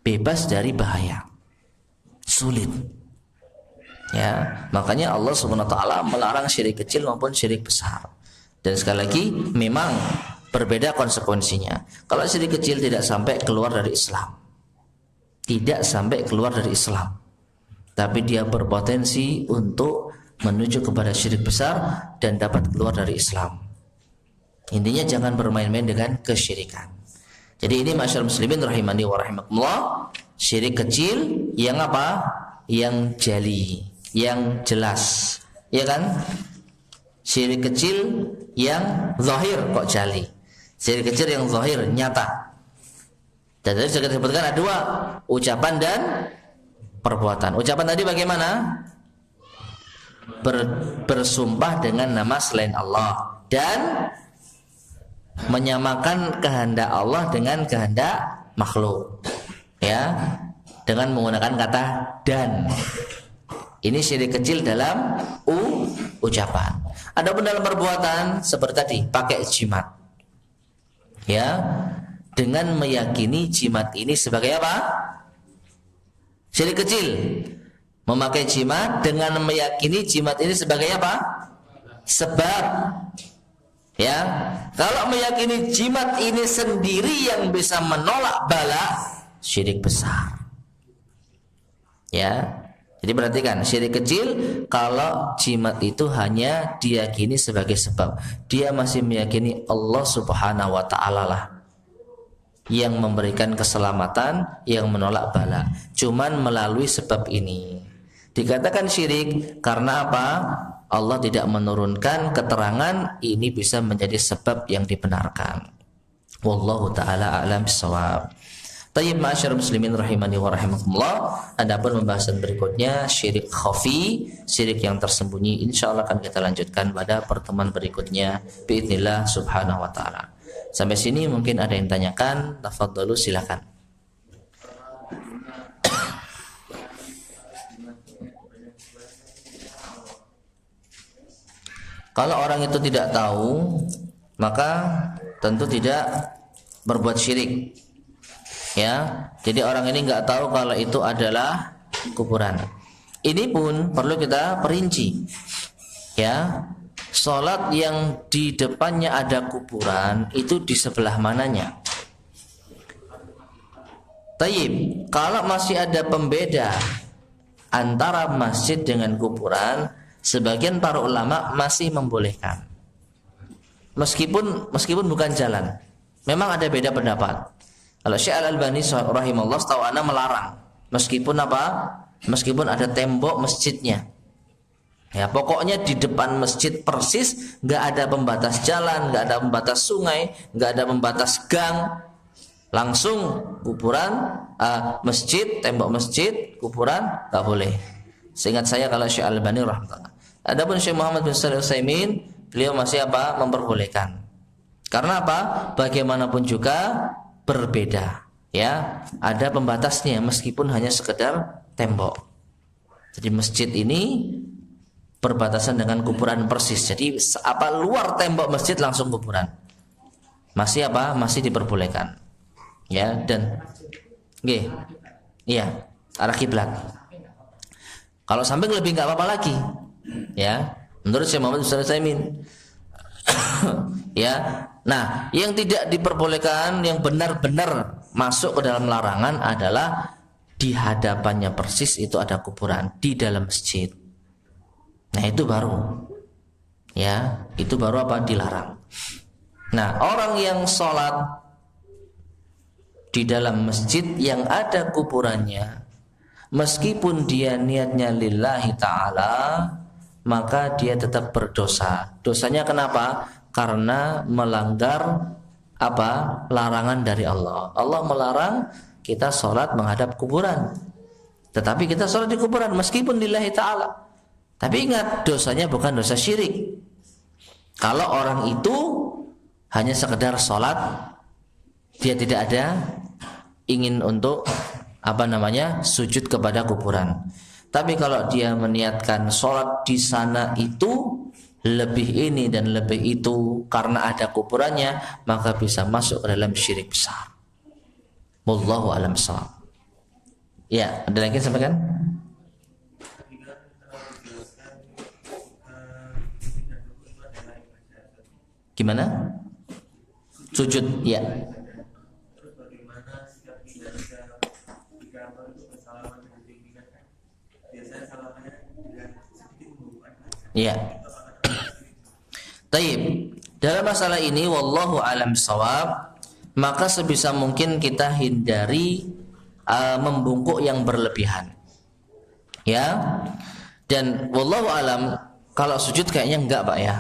bebas dari bahaya. Sulit. Ya, makanya Allah SWT melarang syirik kecil maupun syirik besar. Dan sekali lagi memang berbeda konsekuensinya. Kalau syirik kecil tidak sampai keluar dari Islam, tidak sampai keluar dari Islam, tapi dia berpotensi untuk menuju kepada syirik besar dan dapat keluar dari Islam. Intinya jangan bermain-main dengan kesyirikan. Jadi ini masyarakat muslimin rahimani wa rahimakumullah, syirik kecil yang apa? Yang jali, yang jelas, ya kan? Syirik kecil yang zahir kok jali. Syirik kecil yang zahir, nyata. Dan tadi sudah kita sebutkan ada dua, ucapan dan perbuatan. Ucapan tadi bagaimana? Bersumpah dengan nama selain Allah dan menyamakan kehendak Allah dengan kehendak makhluk. Ya, dengan menggunakan kata dan. Ini syirik kecil dalam ucapan. Adapun dalam perbuatan seperti tadi, pakai jimat. Ya, dengan meyakini jimat ini sebagai apa? Syirik kecil. Memakai jimat dengan meyakini jimat ini sebagai apa? Sebab. Ya, kalau meyakini jimat ini sendiri yang bisa menolak bala, syirik besar. Ya, jadi perhatikan, syirik kecil kalau jimat itu hanya diyakini sebagai sebab, dia masih meyakini Allah Subhanahu wa Ta'ala lah yang memberikan keselamatan, yang menolak bala, cuman melalui sebab ini. Dikatakan syirik karena apa? Allah tidak menurunkan keterangan ini bisa menjadi sebab yang dibenarkan. Wallahu ta'ala a'lam bissawab. Tayyib ma'asyar muslimin rahimani wa rahimakumullah. Adapun pembahasan berikutnya syirik khafi, syirik yang tersembunyi, insyaallah akan kita lanjutkan pada pertemuan berikutnya biidznillah subhanahu wa ta'ala. Sampai sini mungkin ada yang tanyakan, tafadhalu silakan. Kalau orang itu tidak tahu, maka tentu tidak berbuat syirik. Ya, jadi orang ini nggak tahu kalau itu adalah kuburan. ini pun perlu kita perinci. Ya, sholat yang di depannya ada kuburan itu di sebelah mananya? Tayyib, kalau masih ada pembeda antara masjid dengan kuburan, sebagian para ulama masih membolehkan. Meskipun bukan jalan. Memang ada beda pendapat. Kalau Syekh Al-Albani rahimahullah taala melarang. Meskipun ada tembok masjidnya. Ya, pokoknya di depan masjid persis, nggak ada pembatas jalan, nggak ada pembatas sungai, nggak ada pembatas gang, langsung kuburan, masjid, tembok masjid, kuburan, nggak boleh. Seingat saya kalau Syekh Al-Albani rahimahullah. Adapun Syekh Muhammad bin Shalih Al-Utsaimin, beliau masih memperbolehkan. Karena apa? Bagaimanapun juga berbeda, ya, ada pembatasnya meskipun hanya sekedar tembok. Jadi masjid ini berbatasan dengan kuburan persis. Jadi luar tembok masjid langsung kuburan. Masih diperbolehkan. Ya, dan iya, arah kiblat. Kalau samping lebih nggak apa-apa lagi. Ya, menurut Syekh Muhammad bin Shalih Al-Utsaimin. Ya. Nah, yang tidak diperbolehkan, yang benar-benar masuk ke dalam larangan adalah di hadapannya persis itu ada kuburan di dalam masjid. Nah, itu baru dilarang. Nah, orang yang sholat di dalam masjid yang ada kuburannya, meskipun dia niatnya lillahi ta'ala, maka dia tetap berdosa. Dosanya kenapa? Karena melanggar larangan dari Allah. Allah melarang kita sholat menghadap kuburan, tetapi kita sholat di kuburan meskipun lillahi ta'ala. Tapi ingat, dosanya bukan dosa syirik. Kalau orang itu hanya sekedar sholat, dia tidak ada ingin untuk sujud kepada kuburan. Tapi kalau dia meniatkan sholat di sana itu lebih ini dan lebih itu karena ada kuburannya, maka bisa masuk ke dalam syirik besar. Wallahu a'lam bishawab. Ya, ada lagi sampaikan? Gimana? Sujud, ya. Ya. Taib. Dalam masalah ini wallahu a'lam bishawab, maka sebisa mungkin kita hindari membungkuk yang berlebihan. Ya. Dan wallahu a'lam, kalau sujud kayaknya enggak, Pak ya.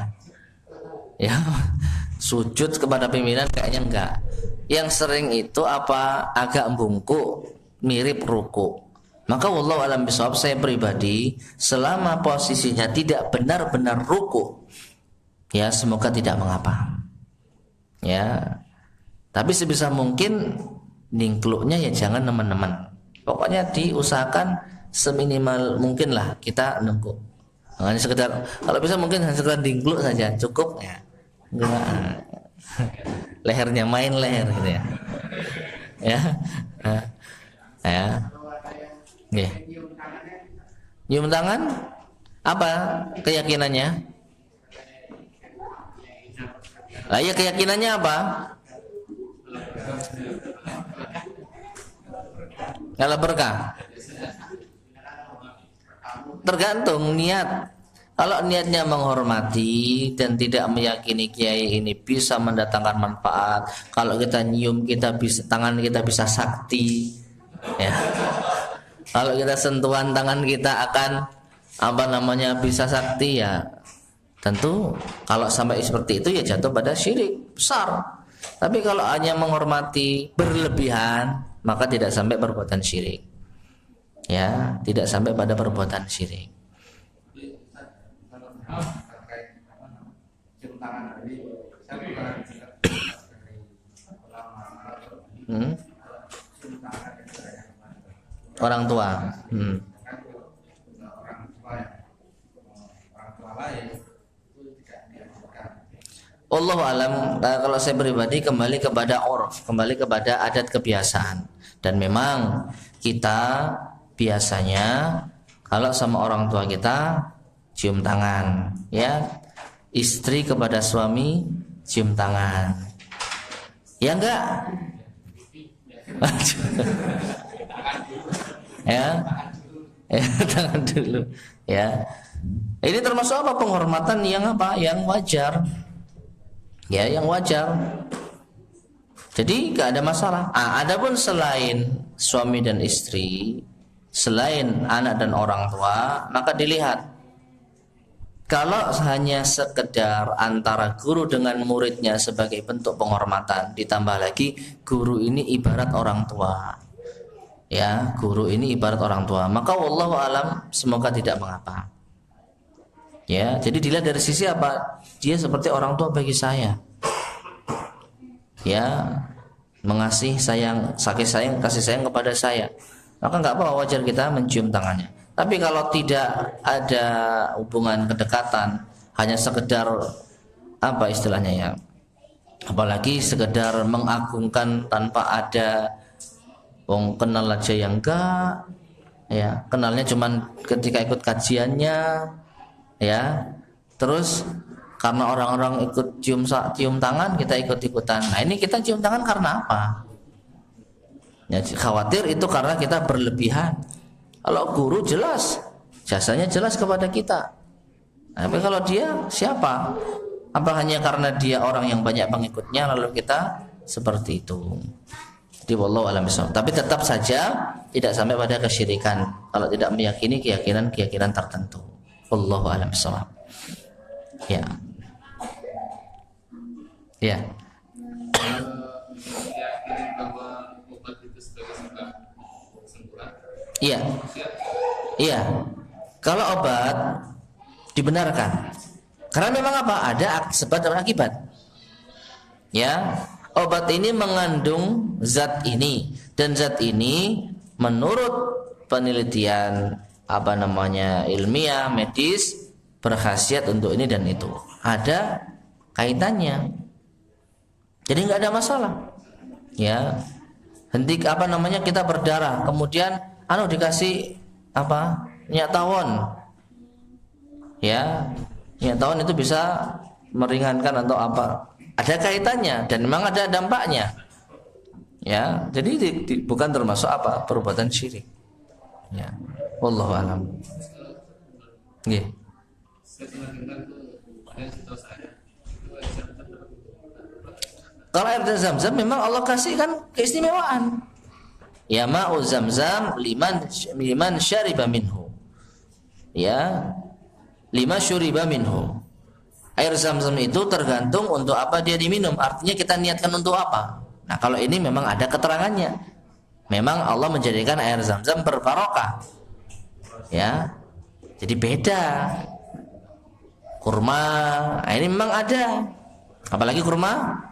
Ya. Sujud kepada pimpinan kayaknya enggak. Yang sering itu agak bungkuk, mirip ruku. Maka wallahu a'lam bishawab, saya pribadi selama posisinya tidak benar-benar ruku, ya semoga tidak mengapa. Ya. Tapi sebisa mungkin ningkluknya ya jangan teman-teman. Pokoknya diusahakan seminimal mungkin lah kita nengkuk. Hanya sekedar, kalau bisa mungkin hanya sekedar ningkluk saja cukup ya. Lehernya main leher gitu ya. Ya. Ya. Nggih. Nyium tangan apa keyakinannya? Lah ya keyakinannya apa? Kalau berkah. Tergantung niat. Kalau niatnya menghormati dan tidak meyakini kiai ini bisa mendatangkan manfaat, kalau kita nyium tangan kita bisa sakti, ya. Kalau kita sentuhan tangan kita akan bisa sakti, ya. Tentu kalau sampai seperti itu ya jatuh pada syirik besar. Tapi kalau hanya menghormati berlebihan, maka tidak sampai perbuatan syirik. Ya, tidak sampai pada perbuatan syirik. Orang tua. Allahu alam, kalau saya pribadi kembali kepada urf, kembali kepada adat kebiasaan. Dan memang kita biasanya Kalau sama orang tua kita cium tangan, ya. Istri kepada suami cium tangan. Ya enggak? Ya. Tangan dulu. Ya. Ini termasuk apa? Penghormatan yang apa? Yang wajar. Ya, yang wajar. Jadi enggak ada masalah. Adapun selain suami dan istri, selain anak dan orang tua, maka dilihat. Kalau hanya sekedar antara guru dengan muridnya sebagai bentuk penghormatan, ditambah lagi guru ini ibarat orang tua. Ya, guru ini ibarat orang tua, maka wallahu alam semoga tidak mengapa. Ya, jadi dilihat dari sisi apa? Dia seperti orang tua bagi saya. Ya, kasih sayang kepada saya. Maka enggak apa-apa, wajar kita mencium tangannya. Tapi kalau tidak ada hubungan kedekatan, hanya sekedar apa istilahnya ya, apalagi sekedar mengagungkan tanpa ada kenal aja yang enggak, ya kenalnya cuman ketika ikut kajiannya, ya terus karena orang-orang ikut cium tangan kita ikut-ikutan. Nah ini kita cium tangan karena apa? Ya, khawatir itu karena kita berlebihan. Kalau guru jelas, jasanya jelas kepada kita. Tapi kalau dia siapa? Apa hanya karena dia orang yang banyak pengikutnya lalu kita seperti itu? Jadi wallahu a'lam bishawab. Tapi tetap saja tidak sampai pada kesyirikan kalau tidak meyakini keyakinan tertentu. Wallahu a'lam bishawab. Ya. Ya. Iya. Iya. Kalau obat dibenarkan. Karena memang apa? Ada sebab dan akibat. Ya. Obat ini mengandung zat ini dan zat ini menurut penelitian ilmiah, medis berkhasiat untuk ini dan itu. Ada kaitannya. Jadi enggak ada masalah. Ya. Kita berdarah, kemudian dikasih minyak tawon. Ya, minyak tawon itu bisa meringankan atau apa? Ada kaitannya dan memang ada dampaknya. Ya, jadi bukan termasuk perbuatan syirik. Ya, wallahu a'lam. Nggih. Kalau air Zam-Zam memang Allah kasih kan keistimewaan. Ya ma'u Zam-Zam liman syariba minhu. Ya, lima syuriba minhu. Air Zam-Zam itu tergantung untuk apa dia diminum. Artinya kita niatkan untuk apa. Nah, kalau ini memang ada keterangannya. Memang Allah menjadikan air Zam-Zam berbarokah. Ya. Jadi beda. Kurma, ini memang ada. Apalagi kurma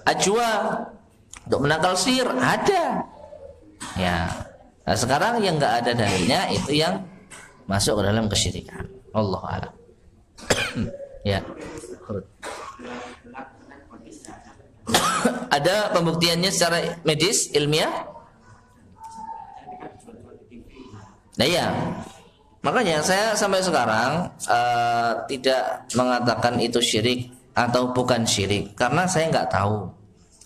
ajwa untuk menangkal sihir ada. Ya. Nah, sekarang yang enggak ada dalilnya itu yang masuk ke dalam kesyirikan. Wallahu a'lam. Ya. Ada pembuktiannya secara medis, ilmiah? Nah ya. Makanya saya sampai sekarang tidak mengatakan itu syirik atau bukan syirik karena saya nggak tahu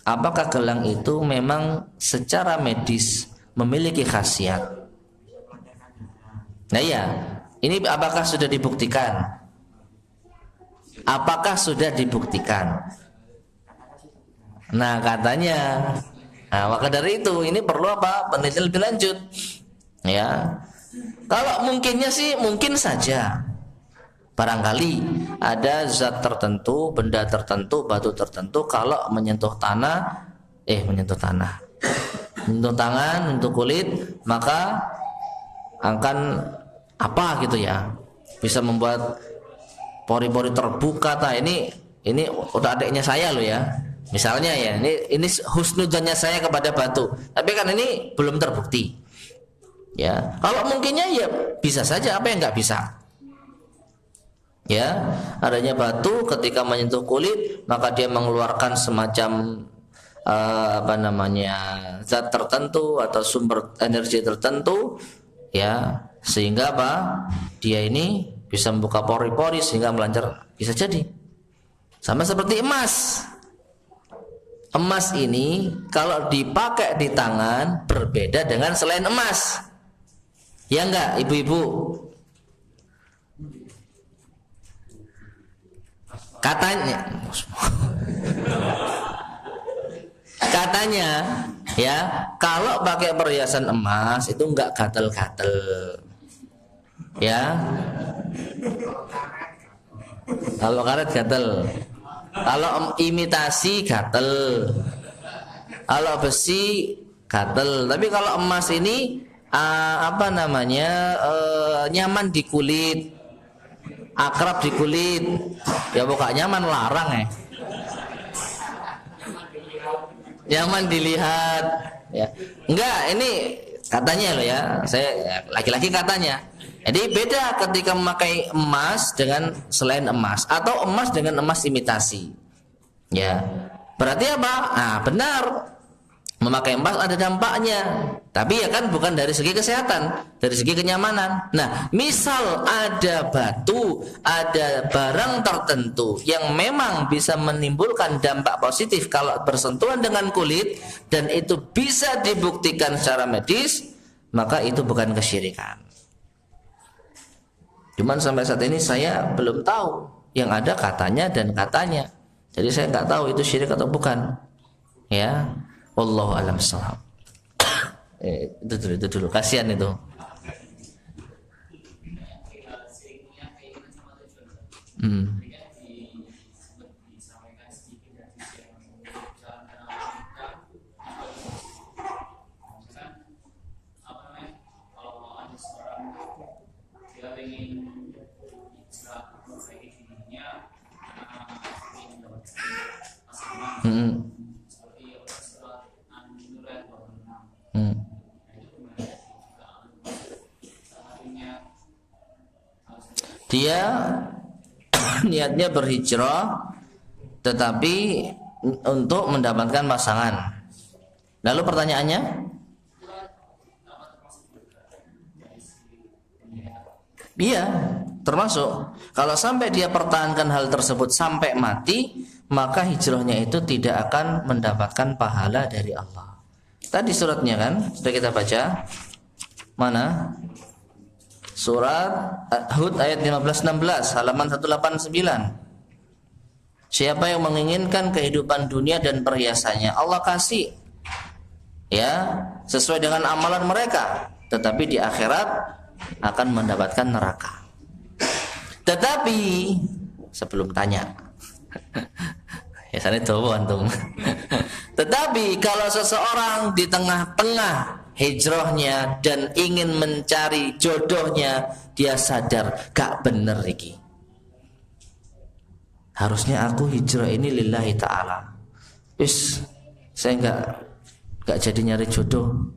apakah gelang itu memang secara medis memiliki khasiat. Nah ya, ini apakah sudah dibuktikan? Apakah sudah dibuktikan? Nah katanya, maka dari itu ini perlu penelitian lebih lanjut. Ya, kalau mungkinnya sih mungkin saja. Barangkali ada zat tertentu, benda tertentu, batu tertentu kalau menyentuh tangan, menyentuh kulit, maka akan gitu ya, bisa membuat pori-pori terbuka. Ini udah adiknya saya loh ya. Misalnya ya, ini husnudzonnya saya kepada batu. Tapi kan ini belum terbukti. Ya, kalau mungkinnya ya bisa saja, apa yang nggak bisa. Ya, adanya batu ketika menyentuh kulit maka dia mengeluarkan semacam zat tertentu atau sumber energi tertentu, ya, Sehingga apa? Dia ini bisa membuka pori-pori sehingga melancar, bisa jadi. Sama seperti emas. Emas ini kalau dipakai di tangan berbeda dengan selain emas. Ya enggak, ibu-ibu? Katanya ya, kalau pakai perhiasan emas itu enggak gatel-gatel. Ya. Kalau karet gatel. Kalau imitasi gatel. Kalau besi gatel. Tapi kalau emas ini nyaman di kulit, akrab di kulit. Ya pokoknya nyaman, larang ya. Nyaman dilihat. Ya. Enggak, ini katanya loh ya. Saya laki-laki katanya. Jadi beda ketika memakai emas dengan selain emas, atau emas dengan emas imitasi. Ya. Berarti apa? Nah, benar. Memakai emas ada dampaknya. Tapi ya kan bukan dari segi kesehatan, dari segi kenyamanan. Nah, misal ada batu, ada barang tertentu yang memang bisa menimbulkan dampak positif kalau bersentuhan dengan kulit, dan itu bisa dibuktikan secara medis, maka itu bukan kesyirikan. Cuman sampai saat ini saya belum tahu, yang ada katanya dan katanya. Jadi saya nggak tahu itu syirik atau bukan. Ya, wallahu a'lam bishawab. Itu dulu. Kasihan itu. Dia niatnya berhijrah tetapi untuk mendapatkan pasangan. Lalu pertanyaannya? Iya, termasuk. Kalau sampai dia pertahankan hal tersebut sampai mati, maka hijrahnya itu tidak akan mendapatkan pahala dari Allah. Tadi suratnya kan sudah kita baca. Mana? Surat Hud ayat 15-16, halaman 189. Siapa yang menginginkan kehidupan dunia dan perhiasannya, Allah kasih ya sesuai dengan amalan mereka, tetapi di akhirat akan mendapatkan neraka. Tetapi sebelum tanya ya sana jawab antum. Tetapi kalau seseorang di tengah-tengah hijrahnya dan ingin mencari jodohnya, dia sadar gak bener iki. Harusnya aku hijrah ini lillahi ta'ala. Saya gak jadi nyari jodoh.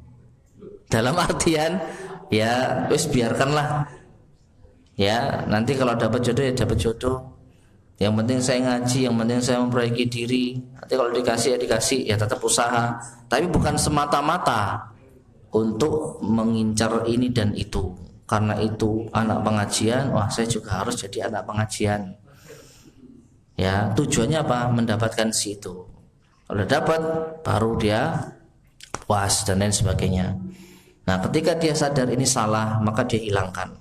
Dalam artian ya biarkanlah. Ya, nanti kalau dapat jodoh ya dapat jodoh. Yang penting saya ngaji, yang penting saya memperbaiki diri. Nanti kalau dikasih ya dikasih, ya tetap usaha. Tapi bukan semata-mata untuk mengincar ini dan itu. Karena itu anak pengajian, wah saya juga harus jadi anak pengajian. Ya, tujuannya apa? Mendapatkan situ. Kalau dapat, baru dia puas dan lain sebagainya. Nah, ketika dia sadar ini salah, maka dia hilangkan.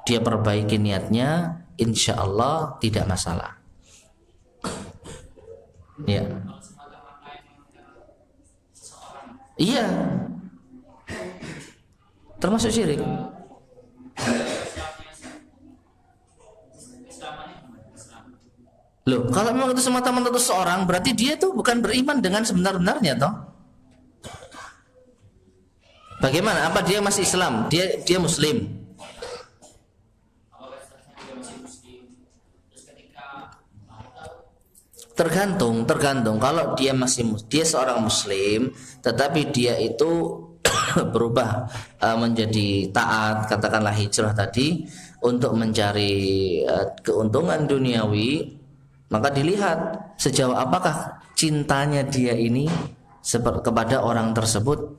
Dia perbaiki niatnya, insya Allah tidak masalah. Ya. Iya. Termasuk syirik. Loh, kalau memang itu semata-mata untuk seorang, berarti dia tuh bukan beriman dengan sebenar-benarnya toh. Bagaimana? Apa dia masih Islam? Dia Muslim. Tergantung. Kalau dia seorang Muslim, tetapi dia itu berubah menjadi taat, katakanlah hijrah tadi untuk mencari keuntungan duniawi, maka dilihat sejauh apakah cintanya dia ini kepada orang tersebut,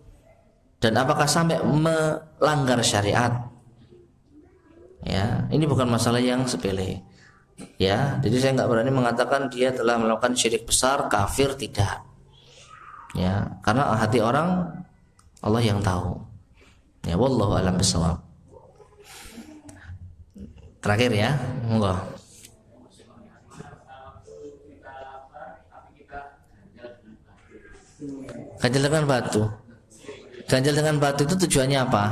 dan apakah sampai melanggar syariat. Ya, ini bukan masalah yang sepele. Ya, jadi saya nggak berani mengatakan dia telah melakukan syirik besar, kafir, tidak. Ya, karena hati orang Allah yang tahu. Ya, wallahu a'lam bishawab. Terakhir ya, monggo. Ganjal dengan batu. Ganjal dengan batu itu tujuannya apa?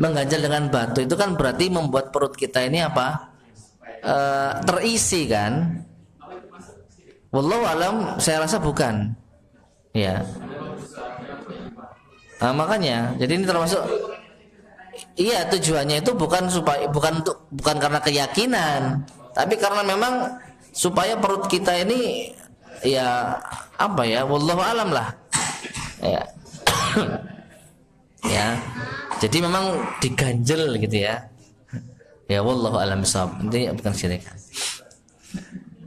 Mengganjal dengan batu itu kan berarti membuat perut kita ini apa? Terisi kan? Wallahu alam, saya rasa bukan. Ya. Nah, makanya, jadi ini termasuk. Iya, tujuannya itu bukan karena keyakinan, tapi karena memang supaya perut kita ini ya apa ya, wallahu alam lah. Ya. Ya. Jadi memang diganjel gitu ya. Ya wallahu alam bishawab. Ini bukan syirik.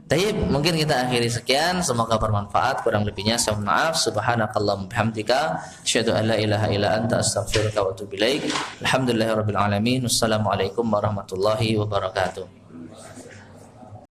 Baik, mungkin kita akhiri sekian, semoga bermanfaat. Kurang lebihnya saya mohon maaf. Subhanakallahumma bihamdika asyhadu an la ilaha illa anta astaghfiruka wa atubu ilaik. Alhamdulillahirabbil alamin. Wassalamualaikum warahmatullahi wabarakatuh.